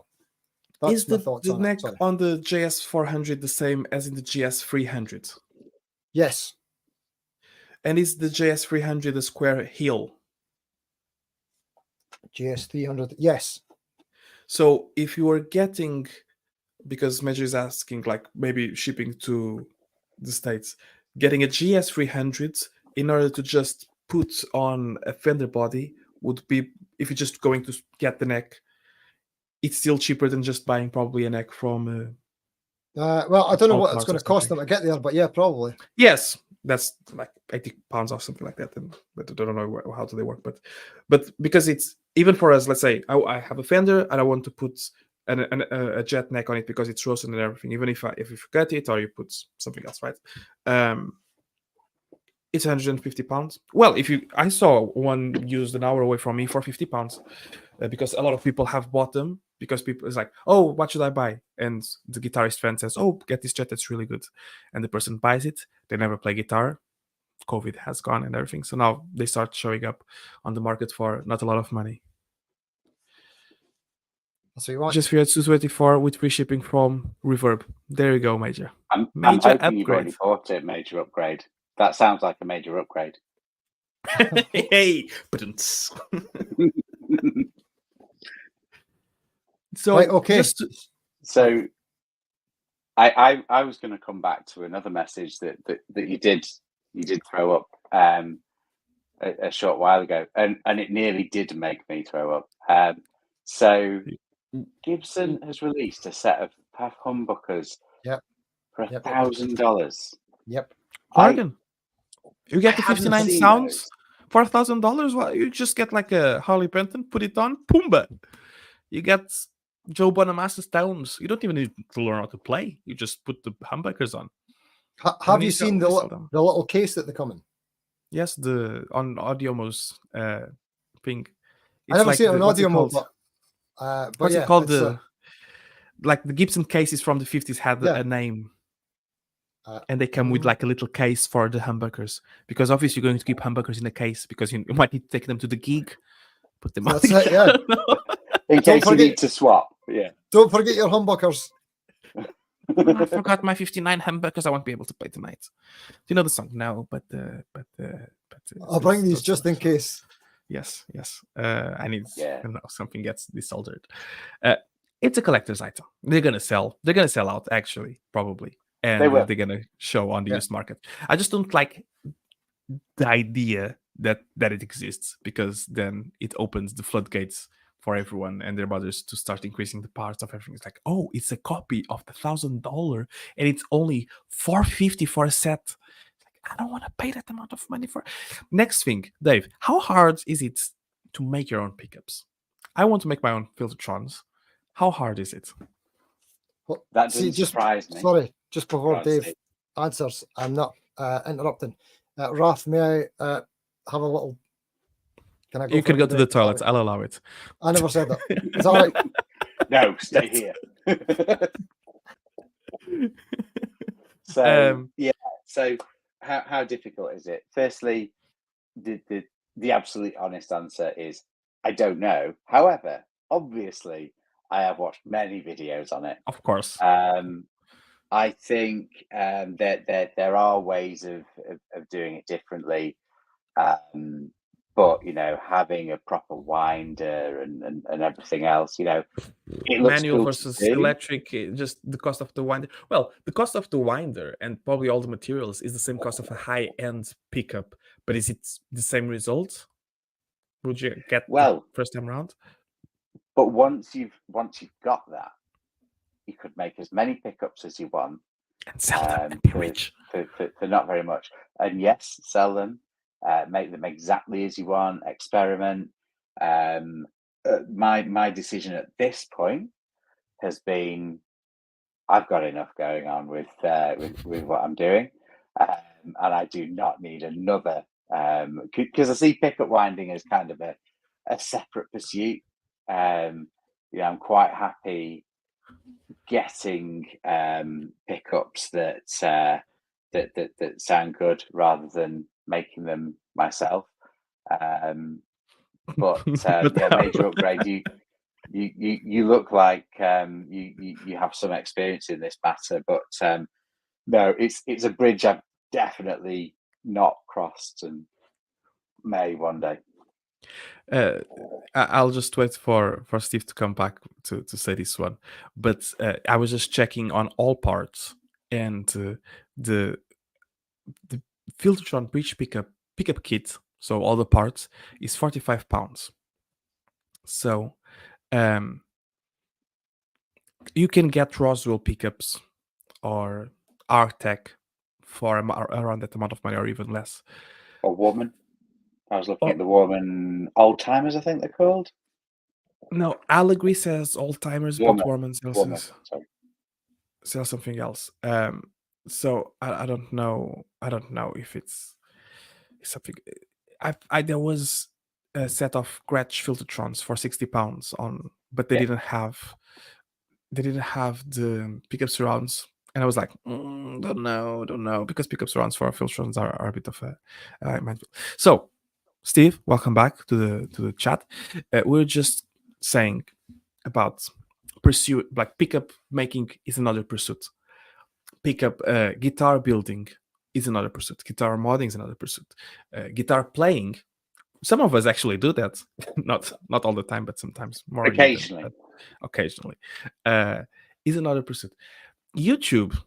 That's is the neck on the JS400 the same as in the GS300? Yes. And is the JS300 a square heel? GS300, yes. So if you were getting, because Major is asking, like maybe shipping to the States, getting a GS300 in order to just put on a Fender body would be, if you're just going to get the neck, it's still cheaper than just buying probably a neck from. Well, I don't know what it's going to cost them to get there, but yeah, probably. Yes, that's like £80 or something like that. But I don't know how do they work, but because it's even for us, let's say I have a Fender and I want to put a Jet neck on it because it's roasted and everything. Even if you forget it or you put something else, right? It's £150. Well, I saw one used an hour away from me for £50 because a lot of people have bought them because people is like, oh, what should I buy? And the guitarist friend says, oh, get this Jet, that's really good. And the person buys it. They never play guitar. COVID has gone and everything. So now they start showing up on the market for not a lot of money. That's what you want. Just for 224 with free shipping from Reverb. There you go, Major. I'm Major hoping upgrade. You've already bought it, major upgrade. That sounds like a major upgrade. Hey, but so right, okay. So I was going to come back to another message that you did throw up a short while ago, and it nearly did make me throw up. So Gibson has released a set of humbuckers for $1,000. Yep. Bargain. You get the 59 sounds for $1,000. Well, you just get like a Harley Benton, put it on, Pumbaa. You get Joe Bonamassa Stones. You don't even need to learn how to play. You just put the humbuckers on. Have you seen the little case that they come in? Yes, on Audiomo's thing. It's I never seen it on Audiomo, but what's it called? The Gibson cases from the 50s had a name. And they come with like a little case for the humbuckers, because obviously you're going to keep humbuckers in a case because you might need to take them to the gig, put them on. That's it, yeah. In case you need to swap. Yeah. Don't forget your humbuckers. I forgot my 59 hamburgers. I won't be able to play tonight. Do you know the song? No, but I'll bring these just in case. Yes. I need. Yeah. I don't know, something gets desoldered. It's a collector's item. They're gonna sell. They're gonna sell out. Actually, probably, and They will. they're gonna show on the Yeah. used market. I just don't like the idea that it exists, because then it opens the floodgates for everyone and their brothers to start increasing the parts of everything. It's like, oh, it's a copy of the $1,000 and it's only $450 for a set. It's like, I don't want to pay that amount of money for. Next thing, Dave, how hard is it to make your own pickups? I want to make my own Filtertrons. How hard is it? Well, That doesn't just surprise me. sorry, just before Go on, Dave Steve. answers, I'm not interrupting. Raf, may I have a little? Can I go? You can for go it to the today? toilet. Sorry. I'll allow it. I never said that. Is that right? No, stay here. So yeah. So how difficult is it? Firstly, the absolute honest answer is I don't know. However, obviously, I have watched many videos on it. Of course. I think that there are ways of doing it differently. But having a proper winder and everything else, it looks Manual cool versus to do. electric, just the cost of the winder. Well, the cost of the winder and probably all the materials is the same cost of a high-end pickup, but is it the same result? Would you get Well, the first time around? but once you've got that, you could make as many pickups as you want And sell them and be for, rich. for not very much. And yes, sell them, make them exactly as you want, experiment. My decision at this point has been I've got enough going on with what I'm doing, and I do not need another. Because I see pickup winding as kind of a separate pursuit. I'm quite happy getting pickups that sound good rather than making them myself. But yeah, major upgrade. You look like you have some experience in this matter, but no, it's a bridge I've definitely not crossed and may one day. I'll just wait for Steve to come back to say this one. But I was just checking on all parts, and the Filtertron bridge pickup kit, so all the parts, is £45. So you can get Roswell pickups or Artec for around that amount of money, or even less. A woman. I was looking at the woman old timers, I think they're called. No, Allegory says old timers, but Warman sells something else. So I don't know. I don't know if it's something. There was a set of Gretsch Filtertrons for £60 on, but they didn't have the pickup surrounds, and I was like, don't know, because pickup surrounds for Filtertrons are a bit of a mindful. So, Steve, welcome back to the chat. We're just saying about pursuit, like pickup making is another pursuit. Pickup guitar building is another pursuit. Guitar modding is another pursuit. Guitar playing, some of us actually do that. not all the time, but sometimes more occasionally. Is another pursuit. YouTube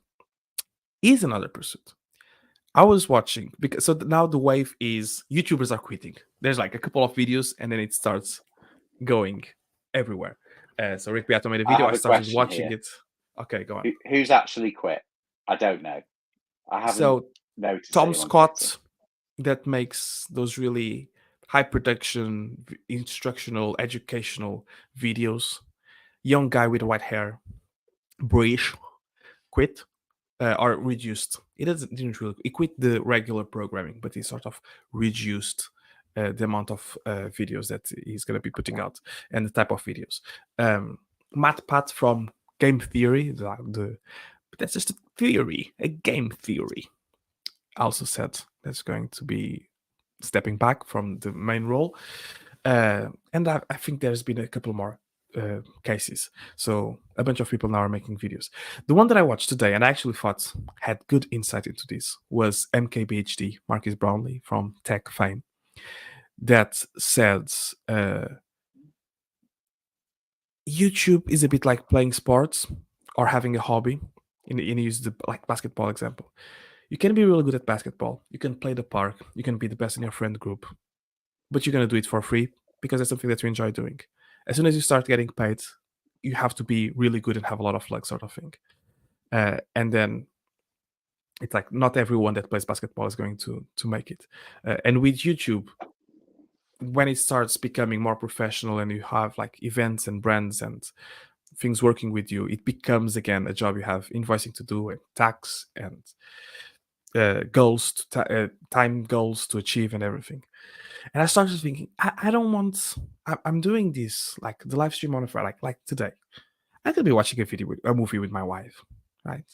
is another pursuit. I was watching because now the wave is YouTubers are quitting. There's like a couple of videos and then it starts going everywhere. So Rick Beato made a video. I started watching it. Okay, go on. Who's actually quit? I don't know. I haven't noticed. Tom Scott, that makes those really high production, instructional, educational videos. Young guy with white hair, British, quit. Or reduced. Didn't really. He quit the regular programming, but he sort of reduced the amount of videos that he's going to be putting out and the type of videos. Matt Pat from Game Theory, but that's just a theory, a game theory. Also said that's going to be stepping back from the main role, and I think there's been a couple more. cases. So a bunch of people now are making videos. The one that I watched today, and I actually thought had good insight into this, was MKBHD, Marcus Brownlee from Tech fame, that said YouTube is a bit like playing sports or having a hobby. In use the like basketball example, you can be really good at basketball. You can play the park. You can be the best in your friend group, but you're gonna do it for free because it's something that you enjoy doing. As soon as you start getting paid, you have to be really good and have a lot of luck, sort of thing. And then it's like not everyone that plays basketball is going to make it. And with YouTube, when it starts becoming more professional and you have like events and brands and things working with you, it becomes again a job you have invoicing to do and tax and goals to time goals to achieve and everything. And I started thinking, I don't want. I'm doing this like the live stream on a Friday, like today. I could be watching a movie with my wife, right?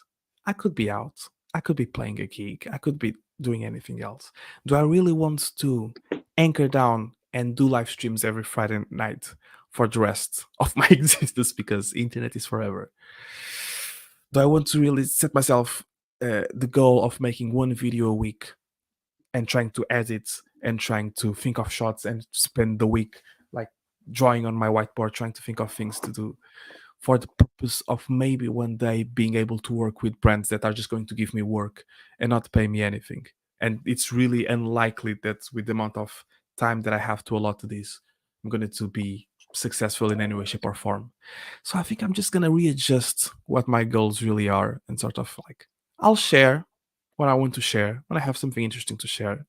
I could be out. I could be playing a gig. I could be doing anything else. Do I really want to anchor down and do live streams every Friday night for the rest of my existence because internet is forever? Do I want to really set myself the goal of making one video a week and trying to edit and trying to think of shots and spend the week like drawing on my whiteboard trying to think of things to do for the purpose of maybe one day being able to work with brands that are just going to give me work and not pay me anything? And it's really unlikely that with the amount of time that I have to allot to this, I'm going to be successful in any way, shape, or form. So I think I'm just going to readjust what my goals really are and sort of like, I'll share what I want to share when I have something interesting to share.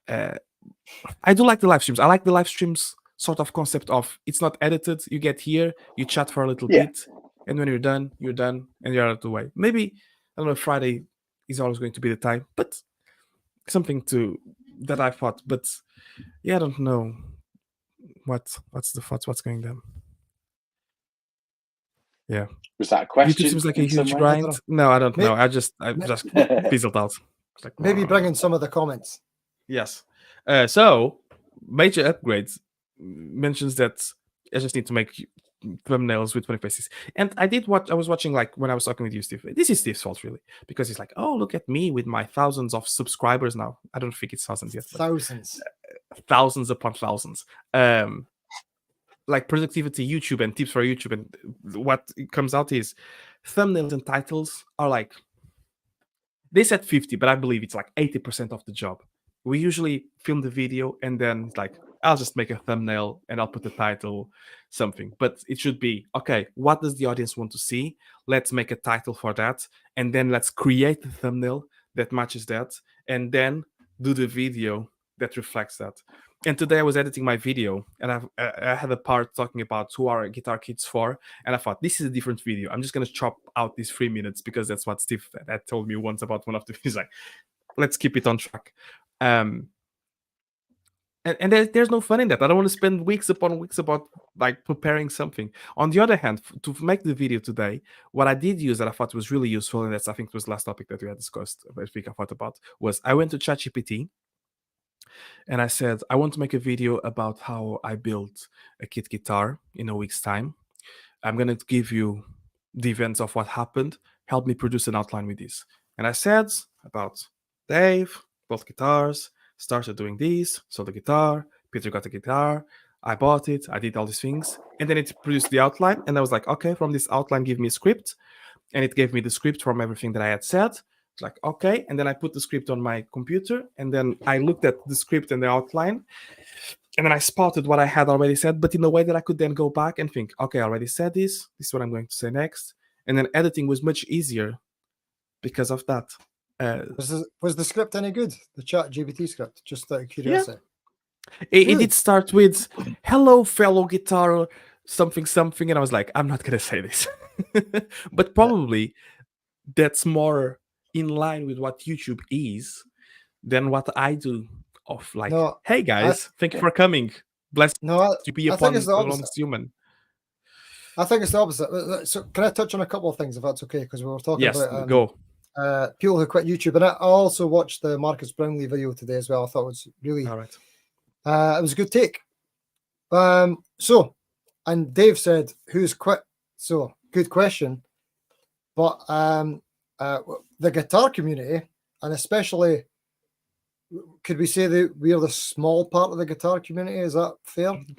I do like the live streams. I like the live streams sort of concept of it's not edited. You get here, you chat for a little Yeah. bit, and when you're done, and you're out of the way. Maybe I don't know. Friday is always going to be the time, but something to that I thought. But yeah, I don't know what's the thoughts. What's going down? Yeah, Was that a YouTube question seems like a in some huge way? grind. No, I don't know. Maybe- I just fizzled out. It's like, Maybe bring in some of the comments. Yes. So major upgrades mentions that I just need to make thumbnails with funny faces. And I did what I was watching, like when I was talking with you, Steve. This is Steve's fault, really, because he's like, "Oh, look at me with my thousands of subscribers now." I don't think it's thousands yet, but Thousands. thousands upon thousands. Like productivity YouTube and tips for YouTube, and what comes out is thumbnails and titles are like they said 50, but I believe it's like 80% of the job. We usually film the video and then it's like, I'll just make a thumbnail and I'll put the title, something. But it should be, okay, what does the audience want to see? Let's make a title for that. And then let's create the thumbnail that matches that. And then do the video that reflects that. And today I was editing my video and I had a part talking about who are guitar kits for. And I thought, this is a different video. I'm just going to chop out these 3 minutes because that's what Steve had told me once about one of the videos. Like, let's keep it on track. And there's no fun in that. I don't want to spend weeks upon weeks about like preparing something. On the other hand, to make the video today, what I did use that I thought was really useful, and that's I think was the last topic that we had discussed, I thought about, was I went to ChatGPT and I said, I want to make a video about how I built a kit guitar in a week's time. I'm going to give you the events of what happened. Help me produce an outline with this. And I said about Dave, both guitars, started doing this, sold the guitar, Peter got the guitar, I bought it, I did all these things. And then it produced the outline. And I was like, okay, from this outline, give me a script. And it gave me the script from everything that I had said. It's like, okay. And then I put the script on my computer. And then I looked at the script and the outline. And then I spotted what I had already said, but in a way that I could then go back and think, okay, I already said this. This is what I'm going to say next. And then editing was much easier because of that. Was the script any good? The Chat GPT script, just out of curiosity. It did start with, hello, fellow guitar, something, something. And I was like, I'm not going to say this. But probably that's more in line with what YouTube is than what I do of like, No, hey guys, thank you for coming. Blessed to be upon the longest human. I think it's the opposite. So can I touch on a couple of things if that's okay? Because we were talking about go. People who quit YouTube, and I also watched the Marcus Brownlee video today as well. I thought it was really, all right. It was a good take. So and Dave said, "Who's quit?" So good question. But the guitar community, and especially, could we say that we're the small part of the guitar community? Is that fair? The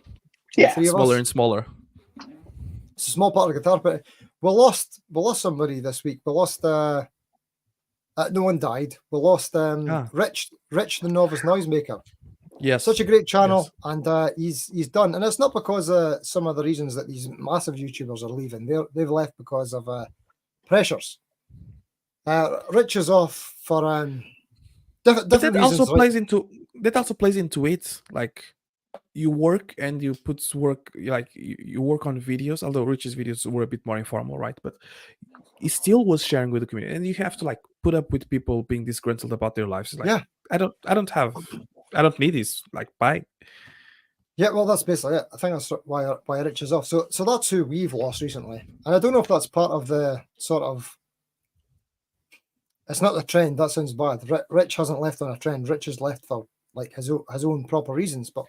Yeah. three of Smaller us. and smaller. It's a small part of the guitar, but we lost somebody this week. We lost no one died. We lost Rich the novice noisemaker. Yes. Such a great channel, Yes. and he's done. And it's not because some of the reasons that these massive YouTubers are leaving. They've left because of pressures. Rich is off for But different reasons. that also plays into it. Like you work and you put work, like you work on videos. Although Rich's videos were a bit more informal, right? But he still was sharing with the community, and you have to like put up with people being disgruntled about their lives. It's like, Yeah. I don't need this. Like, bye. Yeah, well, that's basically it. I think that's why Rich is off. So that's who we've lost recently, and I don't know if that's part of the sort of. It's not the trend. That sounds bad. Rich hasn't left on a trend. Rich has left for like his own proper reasons. But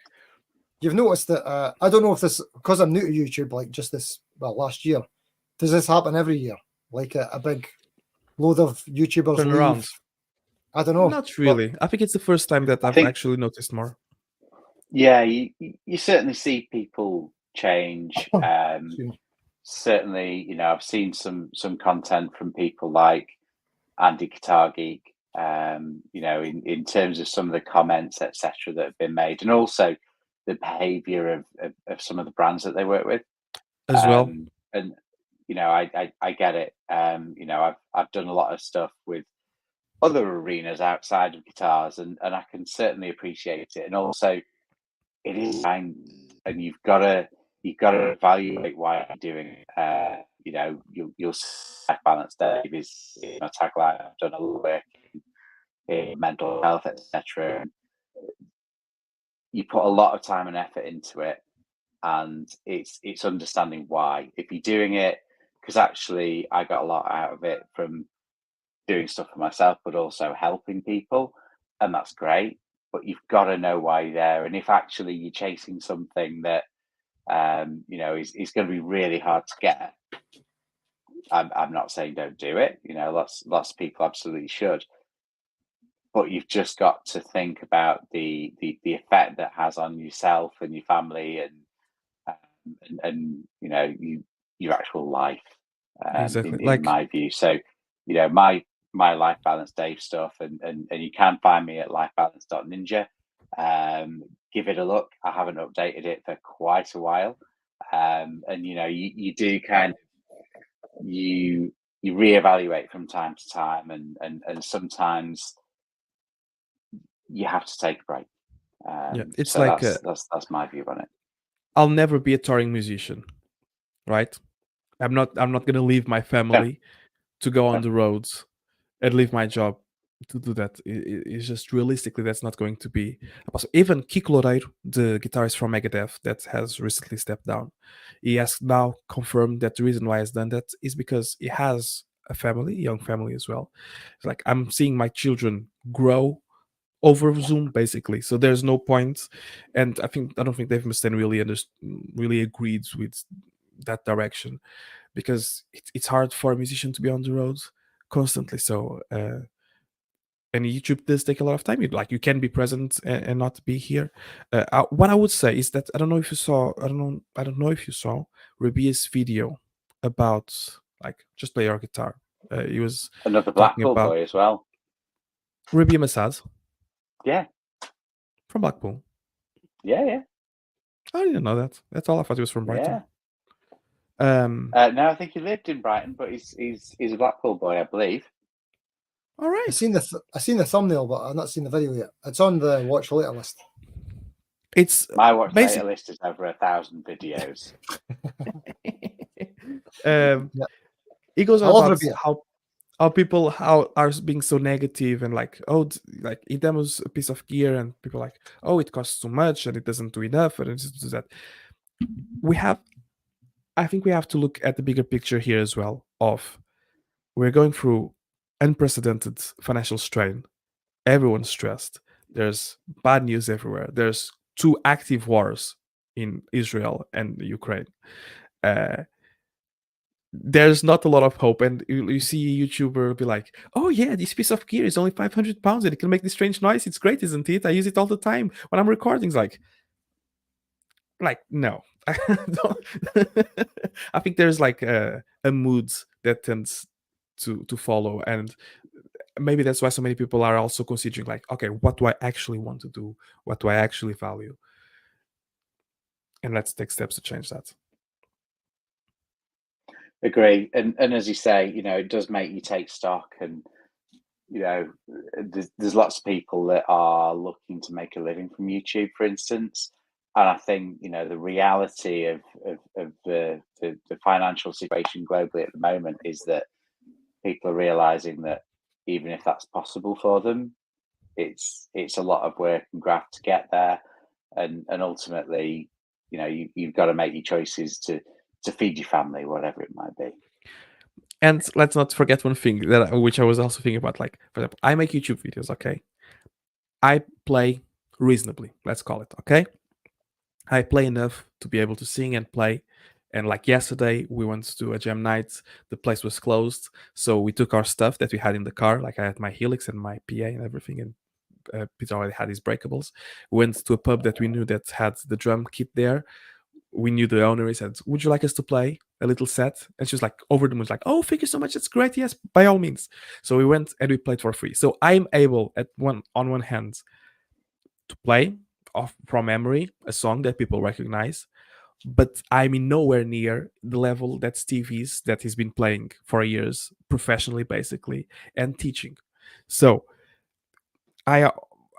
you've noticed that I don't know if this, because I'm new to YouTube, like just this last year. Does this happen every year? Like a big load of YouTubers Turn leave? around. I don't know. Not really. I think it's the first time that I've think- actually noticed more. Yeah, you certainly see people change. Excuse me. Certainly, I've seen some content from people like Andy Guitar Geek, in terms of some of the comments, etc., that have been made, and also the behaviour of some of the brands that they work with As well. And I get it. I've done a lot of stuff with other arenas outside of guitars, and I can certainly appreciate it. And also, it is time, and you've got to evaluate why you're doing it. You'll see balance. Dave is my tagline. I've done a lot of work in mental health, etc. You put a lot of time and effort into it, and it's understanding why. If you're doing it, because actually I got a lot out of it from doing stuff for myself, but also helping people, and that's great. But you've got to know why you're there, and if actually you're chasing something that is going to be really hard to get. I'm not saying don't do it. Lots of people absolutely should, but you've just got to think about the effect that has on yourself and your family and your actual life. Exactly. In my view, so my life balance Dave stuff, and you can find me at lifebalance.ninja. Give it a look. I haven't updated it for quite a while, and you do kind of you reevaluate from time to time, and sometimes you have to take a break. It's so like that's my view on it. I'll never be a touring musician, right? I'm not gonna leave my family to go on the roads and leave my job to do that. It's just realistically that's not going to be possible. Even Kiko Loureiro, the guitarist from Megadeth that has recently stepped down, he has now confirmed that the reason why he's done that is because he has a family, young family as well. It's like I'm seeing my children grow over Zoom basically, so there's no point. And I don't think Dave Mustaine really agreed with that direction, because it's hard for a musician to be on the road constantly. So and YouTube does take a lot of time. You can be present and not be here. What I would say is that I don't know if you saw. I don't know if you saw Rabia's video about like just play your guitar. He was Another talking Blackpool about boy as well. Rabia Massad Yeah, from Blackpool. yeah. I didn't know that. That's all. I thought he was from Brighton. No, I think he lived in Brighton, but he's a Blackpool boy, I believe. All right. I've seen the thumbnail, but I've not seen the video yet. It's on the watch later list. It's My watch later list is over 1,000 videos. Yeah. He goes I on love about Rabia. how people are being so negative and like, oh, like he demos a piece of gear and people are like, oh, it costs too much and it doesn't do enough and it just does that. I think we have to look at the bigger picture here as well. We're going through unprecedented financial strain. Everyone's stressed. There's bad news everywhere. There's two active wars in Israel and Ukraine. Uh, there's not a lot of hope, and you see a YouTuber be like, "Oh yeah, this piece of gear is only 500 pounds and it can make this strange noise. It's great, isn't it? I use it all the time when I'm recording." It's like no. I I think there's like a mood that tends to follow, and maybe that's why so many people are also considering like, okay, what do I actually want to do? What do I actually value? And let's take steps to change that. Agree. And as you say, it does make you take stock, and there's lots of people that are looking to make a living from YouTube, for instance. And I think the reality of the financial situation globally at the moment is that people are realizing that even if that's possible for them, it's a lot of work and graft to get there, and ultimately, you've got to make your choices to feed your family, whatever it might be. And let's not forget one thing which I was also thinking about. Like, for example, I make YouTube videos. Okay, I play reasonably. Let's call it. Okay, I play enough to be able to sing and play. And like yesterday, we went to a jam night. The place was closed, so we took our stuff that we had in the car. Like I had my Helix and my PA and everything, and Peter already had his breakables. We went to a pub that we knew that had the drum kit there. We knew the owner. He said, "Would you like us to play a little set?" And she was like, over the moon, like, "Oh, thank you so much. It's great. Yes, by all means." So we went and we played for free. So I'm able on one hand to play off from memory a song that people recognize, but I'm in nowhere near the level that Steve is, that he's been playing for years professionally, basically, and teaching. So I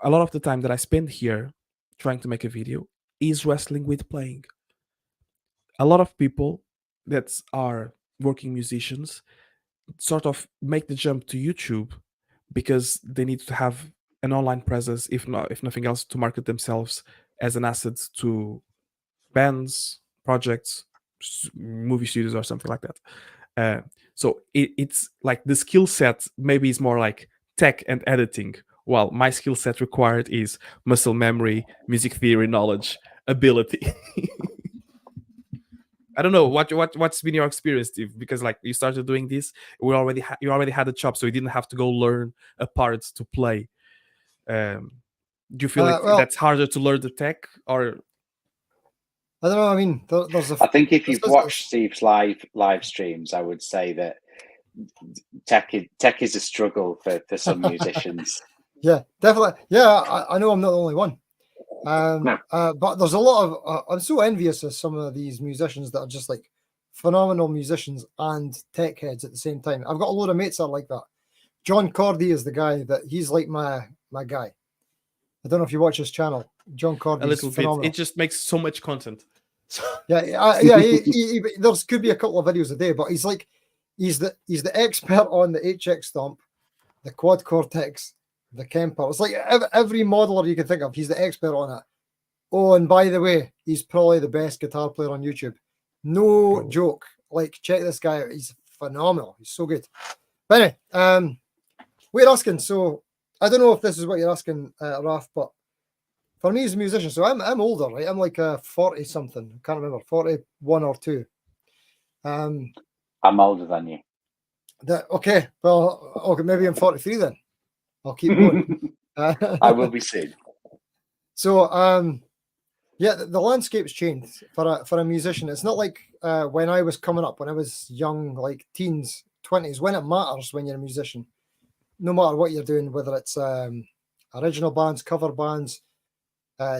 a lot of the time that I spend here trying to make a video is wrestling with playing. A lot of people that are working musicians sort of make the jump to YouTube because they need to have an online presence, if nothing else, to market themselves as an asset to bands, projects, movie studios, or something like that. So it's like the skill set maybe is more like tech and editing, while my skill set required is muscle memory, music theory knowledge, ability. I don't know what's been your experience, Steve, because like you started doing this, you already had a job, so you didn't have to go learn a part to play. Um, do you feel like Well, that's harder to learn the tech, or I don't know. I mean, there's a. I think if you've watched Steve's live streams, I would say that tech is a struggle for some musicians. Yeah, definitely. Yeah, I know I'm not the only one. No. But there's a lot of. I'm so envious of some of these musicians that are just like phenomenal musicians and tech heads at the same time. I've got a load of mates that are like that. John Cordy is the guy that he's like my guy. I don't know if you watch his channel. John Cordy a little is phenomenal. bit? It just makes so much content. Yeah. There could be a couple of videos a day, but he's the expert on the HX Stomp, the Quad Cortex, the Kemper. It's like every modeler you can think of, he's the expert on it. Oh, and by the way, he's probably the best guitar player on YouTube. No joke. Like, check this guy out. He's phenomenal. He's so good. But anyway, we're asking. So I don't know if this is what you're asking, Raf, but for me as a musician, so I'm older, right? I'm like 40 something. I can't remember, 41 or 2. I'm older than you. Okay, well, okay, maybe I'm 43 then. I'll keep going. I will be soon. So, yeah, the landscape's changed for a musician. It's not like when I was coming up, when I was young, like teens, 20s, when it matters when you're a musician. No matter what you're doing, whether it's original bands, cover bands,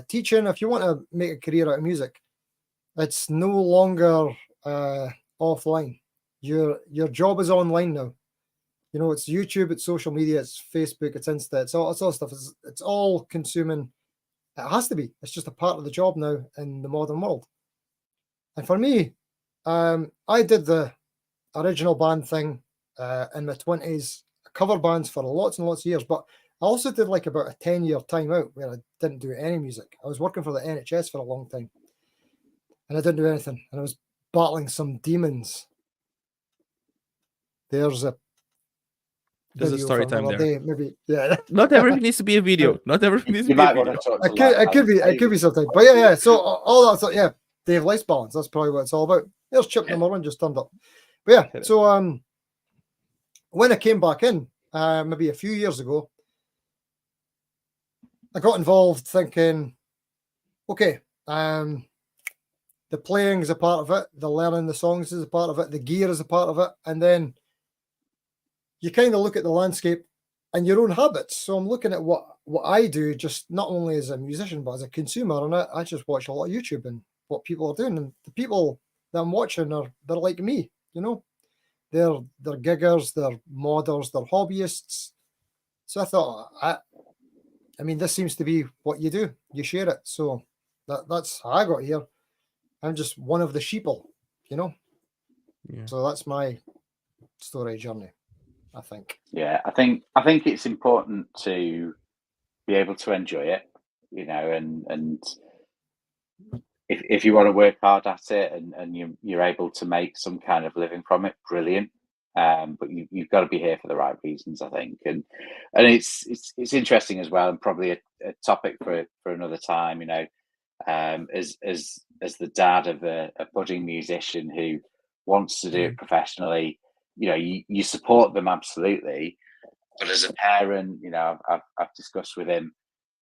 teaching, if you want to make a career out of music, it's no longer offline. Your job is online now. You know, it's YouTube, it's social media, it's Facebook, it's Insta, it's all stuff. It's all consuming. It has to be. It's just a part of the job now in the modern world. And for me, I did the original band thing in my 20s, cover bands for lots and lots of years, but I also did like about a 10-year time out where I didn't do any music. I was working for the NHS for a long time and I didn't do anything. And I was battling some demons. There's a There's a video story for time another there. day. Maybe, yeah. Not everything needs to be a video. Not everything needs to You be a might want to video. talk to It could be something. But yeah. So all that stuff, yeah. Dave Lice Balance. That's probably what it's all about. There's Chip Yeah. number one just turned up. But yeah. So when I came back in, maybe a few years ago, I got involved thinking, okay, the playing is a part of it, the learning the songs is a part of it, the gear is a part of it, and then you kind of look at the landscape and your own habits. So I'm looking at what I do, just not only as a musician but as a consumer, and I just watch a lot of YouTube and what people are doing, and the people that I'm watching they're like me, you know, they're giggers, they're modders, they're hobbyists. So I thought, I mean, this seems to be what you do. You share it. So that's how I got here. I'm just one of the sheeple, you know. Yeah. So that's my story journey, I think. Yeah, I think it's important to be able to enjoy it, you know, and if you want to work hard at it and you're able to make some kind of living from it, brilliant. But you've got to be here for the right reasons, I think, and it's interesting as well, and probably a topic for another time. You know, as the dad of a budding musician who wants to do it professionally, you know, you support them absolutely, but as a parent, you know, I've discussed with him,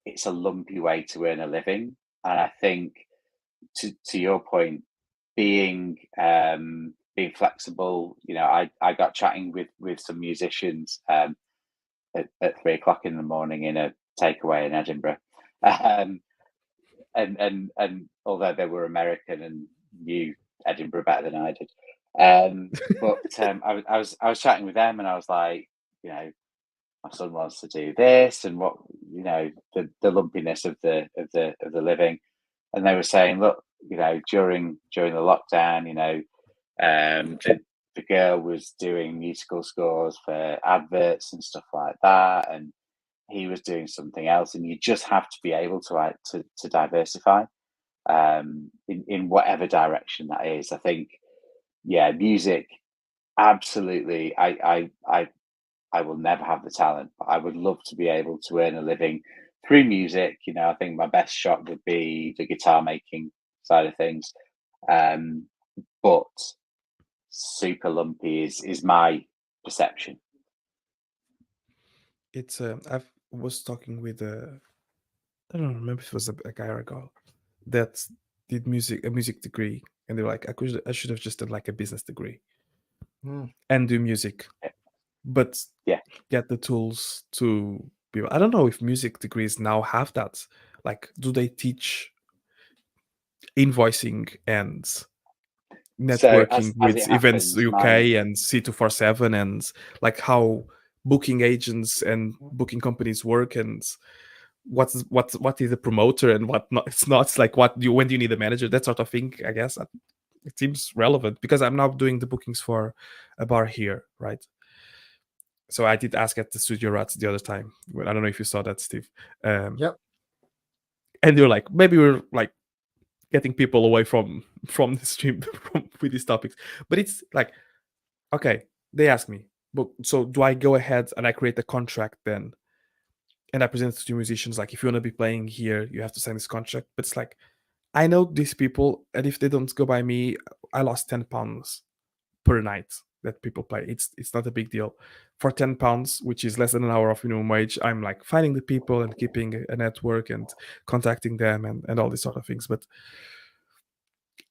it's a lumpy way to earn a living, and I think to your point, being being flexible, you know, I got chatting with some musicians at 3 o'clock in the morning in a takeaway in Edinburgh, and although they were American and knew Edinburgh better than I did, but I was chatting with them and I was like, you know, my son wants to do this and what, you know, the lumpiness of the living, and they were saying, look, you know, during the lockdown, you know, the girl was doing musical scores for adverts and stuff like that, and he was doing something else, and you just have to be able to diversify in whatever direction that is. I think, yeah, music, absolutely. I will never have the talent, but I would love to be able to earn a living through music. You know, I think my best shot would be the guitar making side of things. But super lumpy is my perception. It's I was talking with I don't remember if it was a guy or a girl that did a music degree, and they were like, I should have just done like a business degree and do music, but Yeah. get the tools to be. I don't know if music degrees now have that. Like, do they teach invoicing and networking as with it Events happens, UK and C247 and like how booking agents and booking companies work and what is a promoter and what not? It's not. It's like when do you need a manager, that sort of thing. I guess it seems relevant because I'm now doing the bookings for a bar here, right? So I did ask at the Studio Rats the other time. I don't know if you saw that, Steve. Yep. And you're like, maybe we're like getting people away from the stream with these topics, but it's like, okay, they ask me, but so do I go ahead and I create a contract then, and I present it to musicians like, if you want to be playing here, you have to sign this contract. But it's like, I know these people, and if they don't go by me, I lost £10 per night that people play. It's not a big deal. For £10, which is less than an hour of minimum wage, I'm like finding the people and keeping a network and contacting them and all these sort of things. But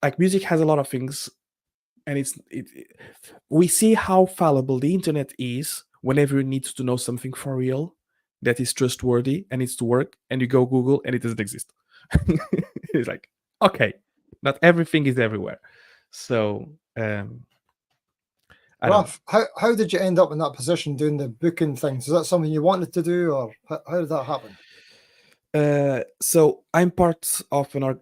like, music has a lot of things, and we see how fallible the internet is whenever you need to know something for real that is trustworthy and needs to work, and you go Google and it doesn't exist. It's like, okay, not everything is everywhere. So Raf, how did you end up in that position doing the booking things? Is that something you wanted to do, or how did that happen? So I'm part of an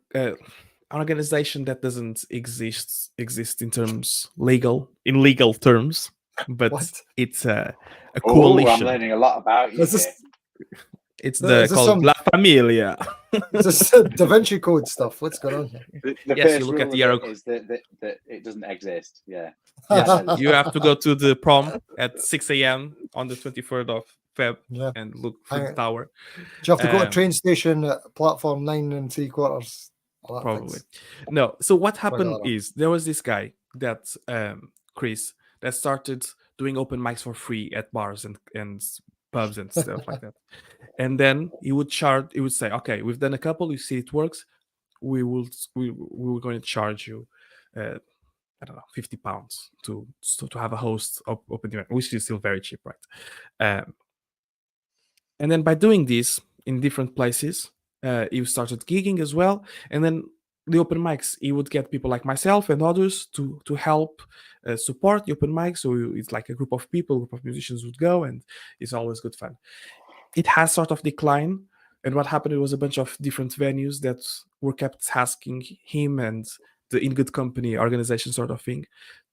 organization that doesn't exist in legal terms, but What? it's a Oh, I'm coalition. learning a lot about you Is this It's Is this called some La Familia. is this Da Vinci Code stuff? What's going on here? The Yes, you first look rule at of the it is that it doesn't exist. Yeah. Yes, I know this you one. have to go to the prom at 6 a.m. on the 23rd of Feb Yeah. and look for the I- tower. Do you have to go to Um, train station at platform 9 3/4? All that Probably. thing's No. So what happened regular. is there was this guy that Chris that started doing open mics for free at bars and pubs and stuff like that. And then he would charge. He would say, "Okay, we've done a couple. You see it works. We were going to charge you, I don't know, £50 to have a host open event, which is still very cheap, right?" Um, and then by doing this in different places, he started gigging as well. And then the open mics, he would get people like myself and others to help support the open mic. So it's like a group of people, a group of musicians would go, and it's always good fun. It has sort of declined, and what happened, it was a bunch of different venues that were kept asking him and the In Good Company organization sort of thing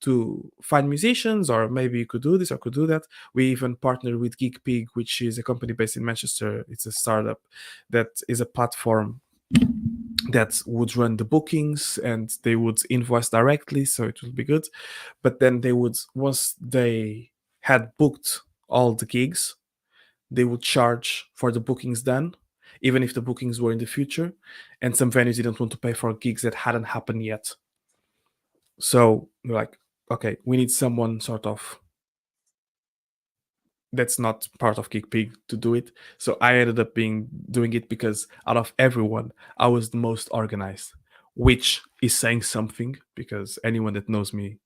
to find musicians, or maybe you could do this or could do that. We even partnered with Geek Pig, which is a company based in Manchester. It's a startup that is a platform that would run the bookings and they would invoice directly, so it would be good. But then they would, once they had booked all the gigs, they would charge for the bookings done, even if the bookings were in the future. And some venues didn't want to pay for gigs that hadn't happened yet. So we're like, okay, we need someone sort of that's not part of Geek Pig to do it. So I ended up doing it because out of everyone, I was the most organized, which is saying something because anyone that knows me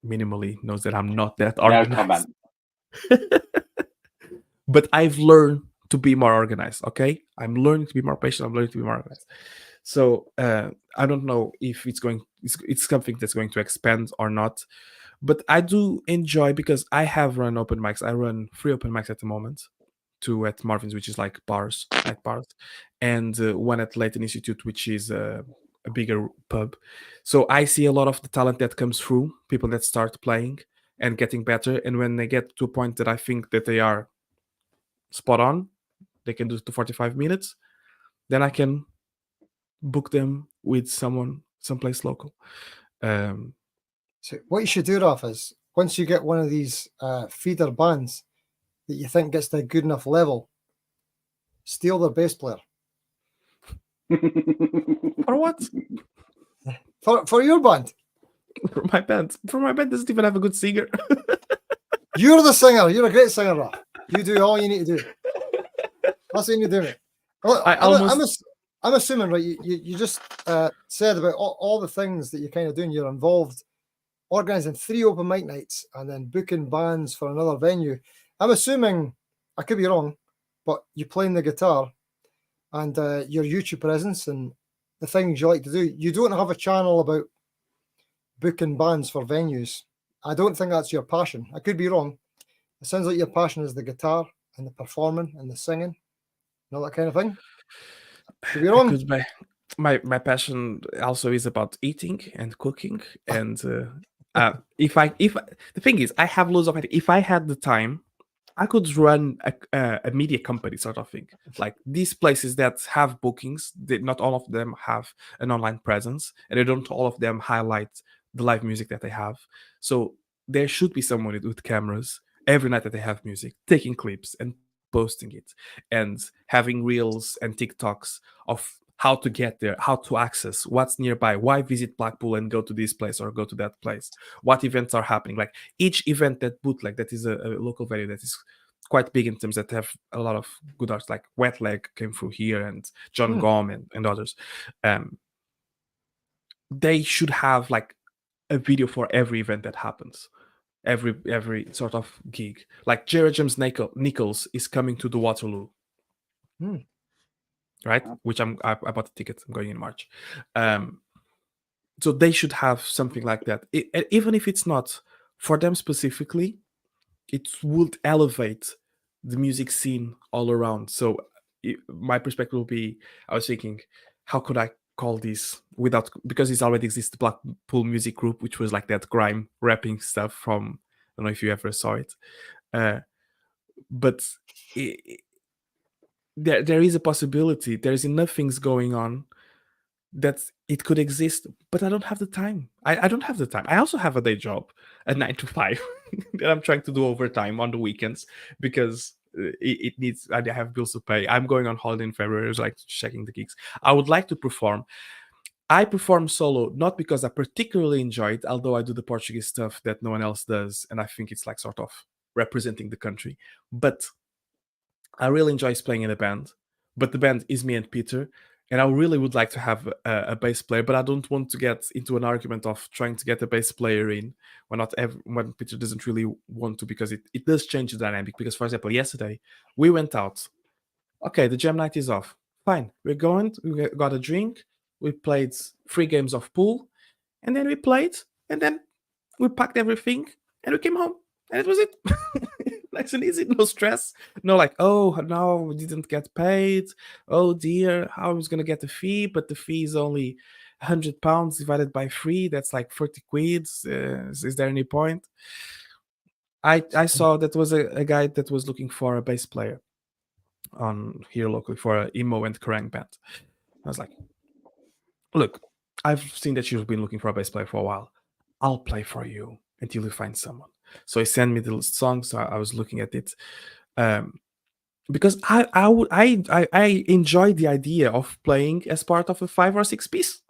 minimally knows that I'm not that No organized. comment. But I've learned to be more organized. Okay, I'm learning to be more patient. I'm learning to be more organized. So I don't know if it's something that's going to expand or not, but I do enjoy because I have run open mics. I run 3 open mics at the moment, 2 at Marvin's, which is like bars, night bars, and 1 at Leighton Institute, which is a bigger pub. So I see a lot of the talent that comes through, people that start playing and getting better, and when they get to a point that I think that they are spot on, they can do to 45 minutes, then I can book them with someone someplace local. So what you should do, Raf, is once you get one of these feeder bands that you think gets to a good enough level, steal their bass player. For what? For your band. For my band. For my band doesn't even have a good singer. You're the singer. You're a great singer, Raf. You do all you need to do. That's what you need to do, mate. I'm assuming, right? You just said about all the things that you're kind of doing. You're involved organizing 3 open mic nights and then booking bands for another venue. I'm assuming, I could be wrong, but you're playing the guitar and your YouTube presence and the things you like to do. You don't have a channel about booking bands for venues. I don't think that's your passion. I could be wrong. It sounds like your passion is the guitar and the performing and the singing and all that kind of thing. Could be wrong. Because my passion also is about eating and cooking, and if the thing is, I have loads of ideas. If I had the time, I could run a media company sort of thing. Like these places that have bookings, not all of them have an online presence, and they don't all of them highlight the live music that they have. So there should be someone with cameras every night that they have music, taking clips and posting it, and having reels and TikToks of how to get there, how to access, what's nearby, why visit Blackpool and go to this place or go to that place, what events are happening. Like each event that bootleg that is a local venue that is quite big in terms that have a lot of good arts, like Wet Leg came through here and John Gom and others. They should have like a video for every event that happens, every sort of gig. Like Jared James Nichols is coming to the Waterloo, right? Which I bought the tickets. I'm going in March. So they should have something like that. Even if it's not for them specifically, it would elevate the music scene all around. So my perspective will be, I was thinking, how could I call this without, because it already exists, the Blackpool Music Group, which was like that grime rapping stuff from, I don't know if you ever saw it. But there is a possibility. There is enough things going on that it could exist, but I don't have the time. I don't have the time. I also have a day job at 9 to 5 that I'm trying to do overtime on the weekends because it needs. I have bills to pay. I'm going on holiday in February, so like checking the gigs. I would like to perform. I perform solo not because I particularly enjoy it, although I do the Portuguese stuff that no one else does, and I think it's like sort of representing the country. But I really enjoy playing in a band. But the band is me and Peter, and I really would like to have a bass player, but I don't want to get into an argument of trying to get a bass player in when Peter doesn't really want to, because it does change the dynamic. Because, for example, yesterday we went out. Okay, the jam night is off. Fine, we're going. We got a drink. We played 3 games of pool, and then we played, and then we packed everything, and we came home, and it was it. Nice and easy, no stress, no like, oh no, we didn't get paid. Oh dear, how I was gonna get the fee? But the fee is only £100 divided by 3. That's like 40 quid. Is there any point? I saw that was a guy that was looking for a bass player on here locally for a emo and Kerrang band. I was like, look, I've seen that you've been looking for a bass player for a while. I'll play for you until you find someone. So he sent me the song, so I was looking at it. Because I enjoy the idea of playing as part of a 5 or 6 piece.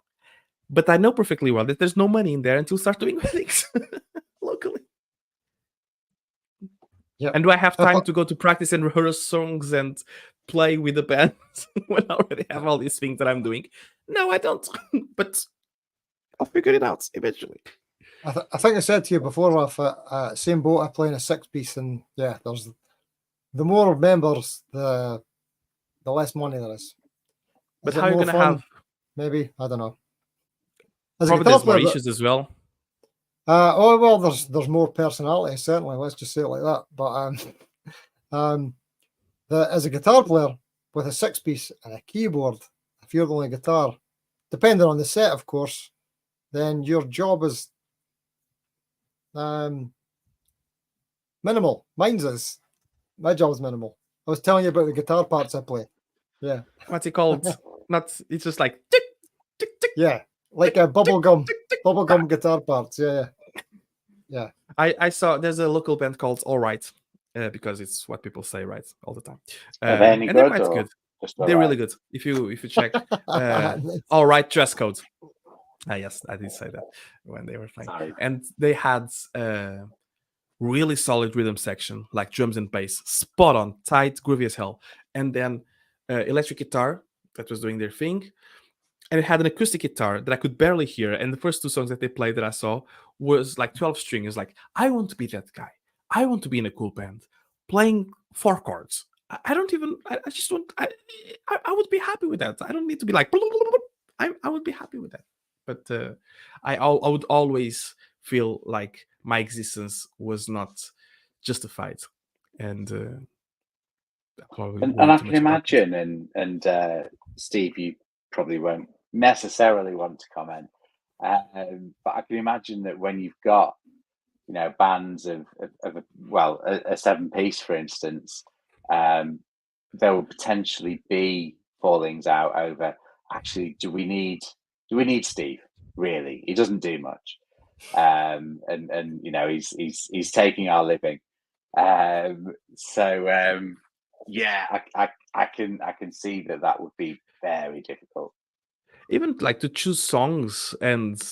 But I know perfectly well that there's no money in there until start doing weddings locally. Yeah. And do I have time to go to practice and rehearse songs and play with the band when I already have all these things that I'm doing? No, I don't. But I'll figure it out eventually. I think I said to you before, Ralph, same boat. I play in a 6-piece, and yeah, there's the more members, the less money there is. But how are you going to have? Maybe, I don't know. As probably there's more issues as well. Oh well, there's more personality, certainly. Let's just say it like that. But as a guitar player with a 6-piece and a keyboard, if you're the only guitar, depending on the set, of course, then your job is minimal. My job is minimal. I was telling you about the guitar parts I play. Yeah. What's it called? It's just like tick, tick, tick. Yeah, like a bubblegum guitar parts. Yeah. I saw there's a local band called All Right, because it's what people say right all the time. Are they any and good, they're quite good. They're really good. If you check All Right dress code. Yes, I did say that when they were playing. Sorry. And they had really solid rhythm section, like drums and bass, spot on, tight, groovy as hell. And then electric guitar that was doing their thing. And it had an acoustic guitar that I could barely hear. And the first 2 songs that they played that I saw was like 12 string. It's like, I want to be that guy. I want to be in a cool band playing 4 chords. I don't even, I just want, I would be happy with that. I don't need to be like, I would be happy with that. But I would always feel like my existence was not justified. And I can imagine, and Steve, you probably won't necessarily want to comment, but I can imagine that when you've got, bands of a 7-piece, for instance, there will potentially be fallings out over, actually, do we need Steve? Really, he doesn't do much, and he's taking our living, yeah, I can see that would be very difficult. Even like to choose songs and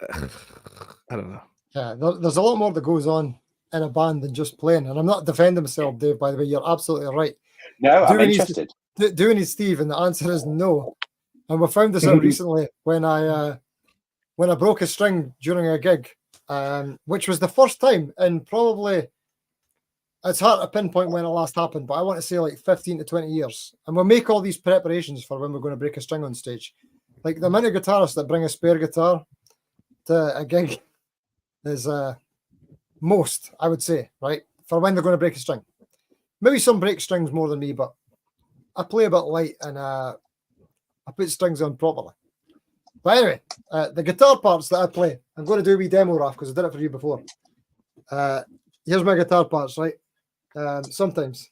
I don't know. Yeah, there's a lot more that goes on in a band than just playing. And I'm not defending myself, Dave, by the way. You're absolutely right. No, I'm interested. Do we need Steve? And the answer is no. And we found this out recently when I broke a string during a gig, which was the first time in probably, it's hard to pinpoint when it last happened, but I want to say like 15 to 20 years. And we'll make all these preparations for when we're going to break a string on stage. Like the amount of guitarists that bring a spare guitar to a gig is most, I would say, right? For when they're going to break a string. Maybe some break strings more than me, but I play a bit light and I put strings on properly. But anyway, the guitar parts that I play, I'm going to do a wee demo, Raf, because I did it for you before. Here's my guitar parts, right? Sometimes.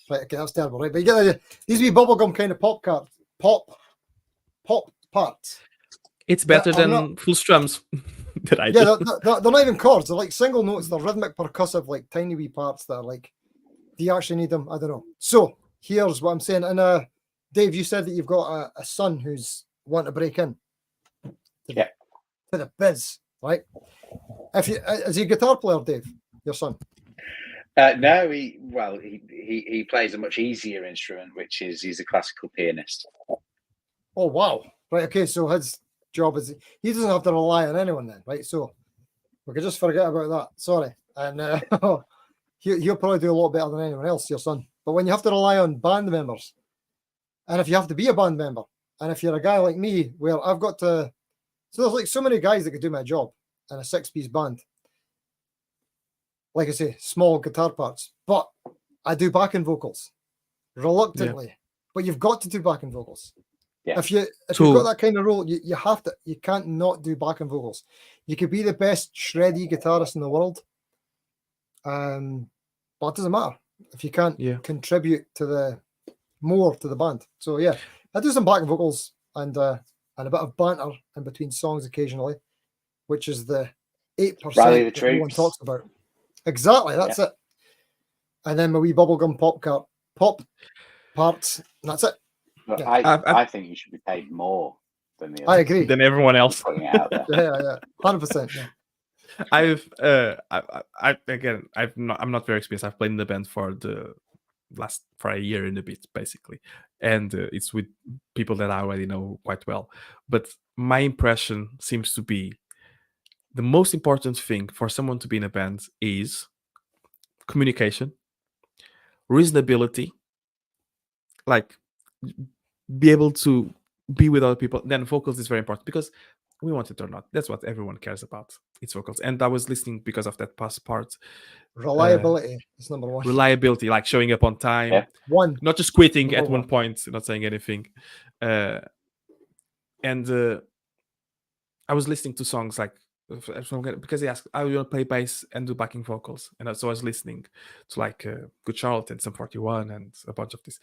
Right, okay, that's terrible, right? But you get the idea. These wee bubblegum kind of pop parts. It's better That are than not- full strums that I Yeah, do. they're not even chords. They're like single notes. They're rhythmic, percussive, like tiny wee parts that are like, do you actually need them? I don't know. So here's what I'm saying. And Dave, you said that you've got a son who's wanting to break in Yeah. to the biz, right? If you is he a guitar player, Dave, your son? No, he plays a much easier instrument, which is he's a classical pianist. Oh wow! Right, okay. So his job is he doesn't have to rely on anyone then, right? So we could just forget about that. Sorry, and he'll probably do a lot better than anyone else, your son. But when you have to rely on band members, and if you have to be a band member, and if you're a guy like me, where I've got to, so there's like so many guys that could do my job in a 6-piece band. Like I say, small guitar parts, but I do backing vocals reluctantly. But you've got to do backing vocals. Yeah. If you've So- got that kind of role, you have to. You can't not do backing vocals. You could be the best shreddy guitarist in the world, but it doesn't matter if you can't Yeah. contribute to the band. So yeah, I do some backing vocals and a bit of banter in between songs occasionally, which is the 8% Rally the that no one troops. talks about. Exactly, that's it. And then my wee bubblegum pop parts, and that's it. But Yeah. I think you should be paid more than the I others. agree. Than everyone else. Putting it out there. Yeah, 100%. Yeah. I'm not very experienced. I've played in the band for a year and a bit, basically, and it's with people that I already know quite well. But my impression seems to be the most important thing for someone to be in a band is communication, reasonability, like be able to be with other people. Then vocals is very important because we want it or not, that's what everyone cares about. It's vocals. And I was listening because of that past part. Reliability is number one. Reliability, like showing up on time, Yeah. One. not just quitting Number at one one. point, not saying anything. And I was listening to songs like because he asked, "I will play bass and do backing vocals," and so I was listening to like Good Charlotte and Sum 41 and a bunch of this.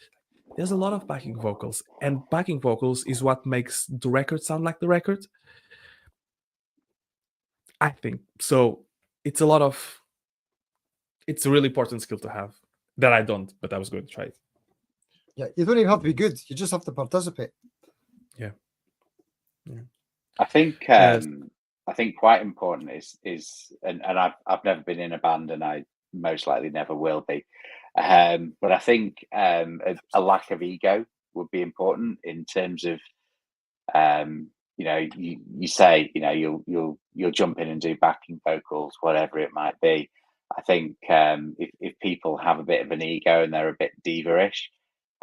There's a lot of backing vocals, and backing vocals is what makes the record sound like the record. I think so. It's a really important skill to have that I don't, but I was going to try it. Yeah, you don't even have to be good. You just have to participate. Yeah. I think quite important is and I've never been in a band and I most likely never will be. But I think a lack of ego would be important in terms of you say you'll jump in and do backing vocals, whatever it might be. I think if people have a bit of an ego and they're a bit diva-ish,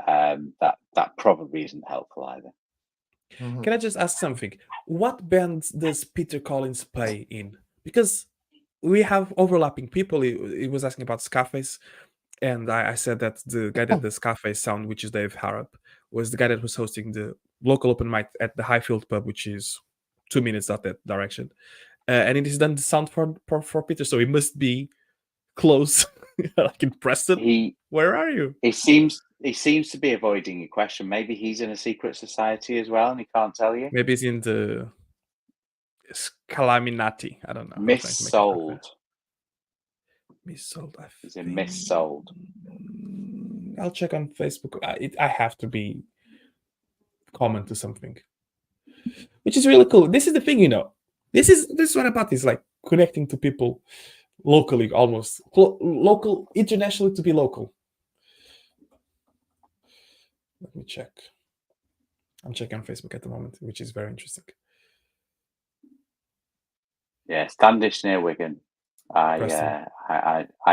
that probably isn't helpful either. Mhm. Can I just ask something? What bands does Peter Collins play in? Because we have overlapping people. He was asking about Scarface, and I said that the guy that does Scarface sound, which is Dave Harrop, was the guy that was hosting the local open mic at the Highfield pub, which is 2 minutes out that direction. And he's done the sound for Peter, so he must be close, like in Preston. Where are you? He seems to be avoiding your question. Maybe he's in a secret society as well, and he can't tell you. Maybe he's in the Scalaminati. I don't know. Missold. Missold. He's in Missold. I'll check on Facebook. I have to be common to something, which is really cool. This is the thing, This is what about this, like connecting to people locally, almost local, internationally to be local. Let me check. I'm checking on Facebook at the moment, which is very interesting. Yeah, Standish near Wigan. I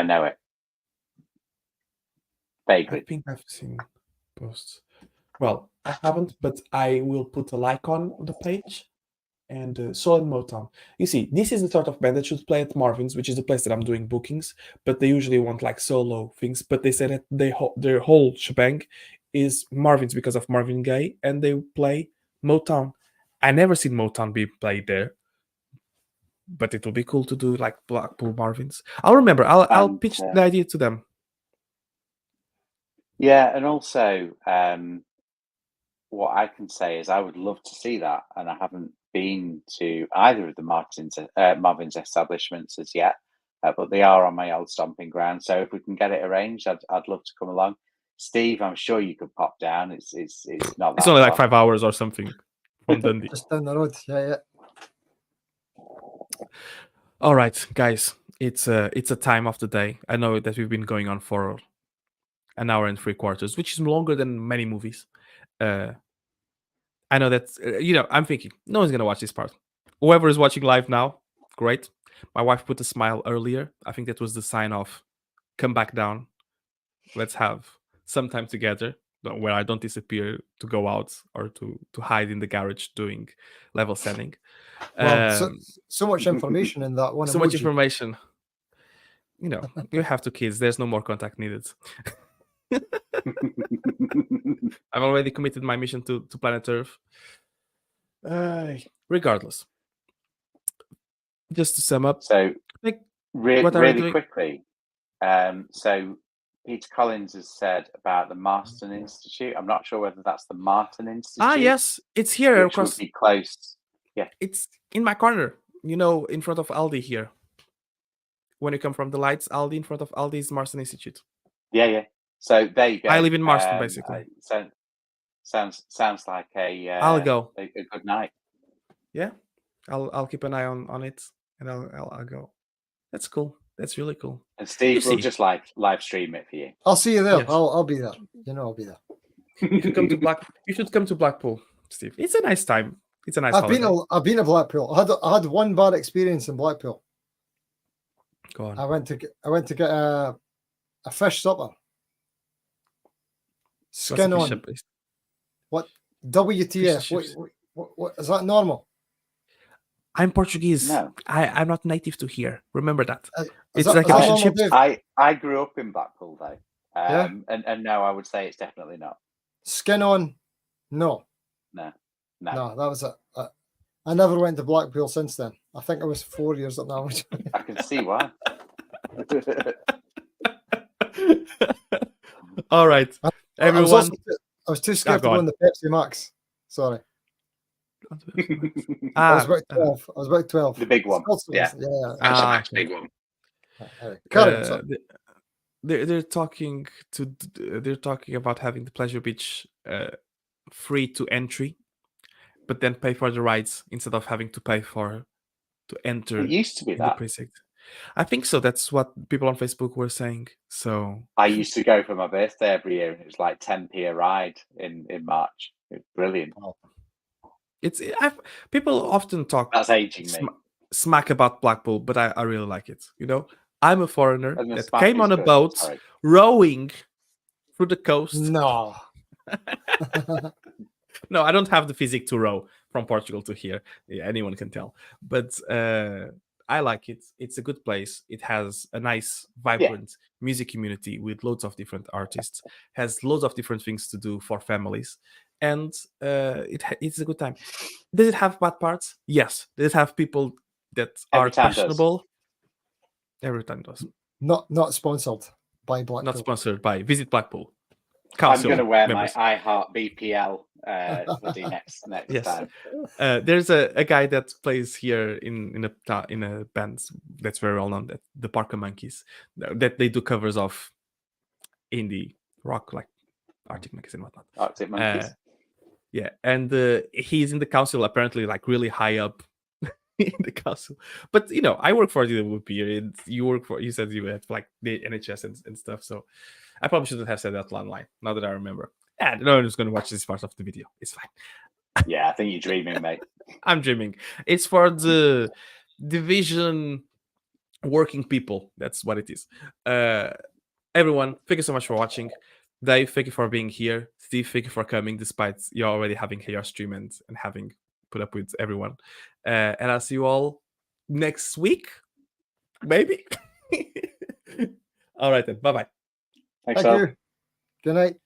know it. Vaguely. I think I've seen posts. Well, I haven't, but I will put a like on the page. And Soul and Motown. You see, this is the sort of band that should play at Marvin's, which is the place that I'm doing bookings. But they usually want like solo things. But they said that their whole shebang is Marvin's because of Marvin Gaye, and they play Motown. I never seen Motown be played there, but it will be cool to do like Blackpool Marvin's. I'll remember. I'll pitch the idea to them. Yeah, and also what I can say is I would love to see that, and I haven't been to either of the Marvin's establishments as yet, but they are on my old stomping ground. So if we can get it arranged, I'd love to come along. Steve, I'm sure you could pop down. It's not It's that only like far. 5 hours or something from Dundee. Just down the road. Yeah. All right, guys, it's a time of the day. I know that we've been going on for an hour and 3/4, which is longer than many movies. I know that I'm thinking no one's gonna watch this part. Whoever is watching live now, great. My wife put a smile earlier. I think that was the sign of come back down. Let's have some time together where I don't disappear to go out or to hide in the garage doing level setting. Well, so much information in that one So emoji. much information. You have 2 kids. There's no more contact needed. I've already committed my mission to planet Earth. Regardless, just to sum up, So what are we really doing? quickly, so Peter Collins has said about the Marston Institute. I'm not sure whether that's the Martin Institute. Yes, it's here which across. would be close. Yeah, It's in my corner. In front of Aldi here. When you come from the lights, Aldi, in front of Aldi is Marston Institute. yeah. So there you go. I live in Marston, basically. Sounds like I'll go. a good night. Yeah, I'll keep an eye on it, and I'll go. That's cool. That's really cool. And Steve will just live stream it for you. I'll see you there. Yes. I'll be there. I'll be there. You should come to You should come to Blackpool, Steve. It's a nice time. It's a nice. I've been to Blackpool. I had one bad experience in Blackpool. Go on. I went to get a fish supper. Skin on. What? WTF? What is that normal? I'm Portuguese. No. I'm not native to here. Remember that. It's like a fish and chips. I grew up in Blackpool though. And no, I would say it's definitely not. Skin on? No. No, that was it. I never went to Blackpool since then. I think I was 4 years at now. I can see why. All right, everyone. I was too scared to go on the Pepsi Max. Sorry. I was about 12. The big one. Yeah. Big one. They're talking about having the Pleasure Beach free to entry, but then pay for the rides instead of having to pay to enter. It used to be that. The precinct. I think so. That's what people on Facebook were saying. So I used to go for my birthday every year, and it was like 10p a ride in March. It's brilliant. People often talk. That's aging me. Smack about Blackpool, but I really like it. I'm a foreigner that came on a boat rowing through the coast. No. No, I don't have the physique to row from Portugal to here. Yeah, anyone can tell. But I like it. It's a good place. It has a nice, vibrant music community with loads of different artists. Has loads of different things to do for families, and it's a good time. Does it have bad parts? Yes. Does it have people that are questionable? Every time does. Not sponsored by Blackpool. Not sponsored by Visit Blackpool. Council I'm going to wear members. My I Heart BPL hoodie next time. There's a guy that plays here in a band that's very well known, that the Parker Monkeys, that they do covers of indie rock like Arctic Monkeys and whatnot. Arctic Monkeys. Yeah, and he's in the council apparently, like really high up in the council. But I work for the WP. You said you had like the NHS and stuff. So I probably shouldn't have said that online. Now that I remember. And no one's going to watch this part of the video. It's fine. Yeah, I think you're dreaming, mate. I'm dreaming. It's for the division working people. That's what it is. Everyone, thank you so much for watching. Dave, thank you for being here. Steve, thank you for coming, despite you already having your stream and having put up with everyone. And I'll see you all next week, maybe. All right then. Bye-bye. Thank you. Good night.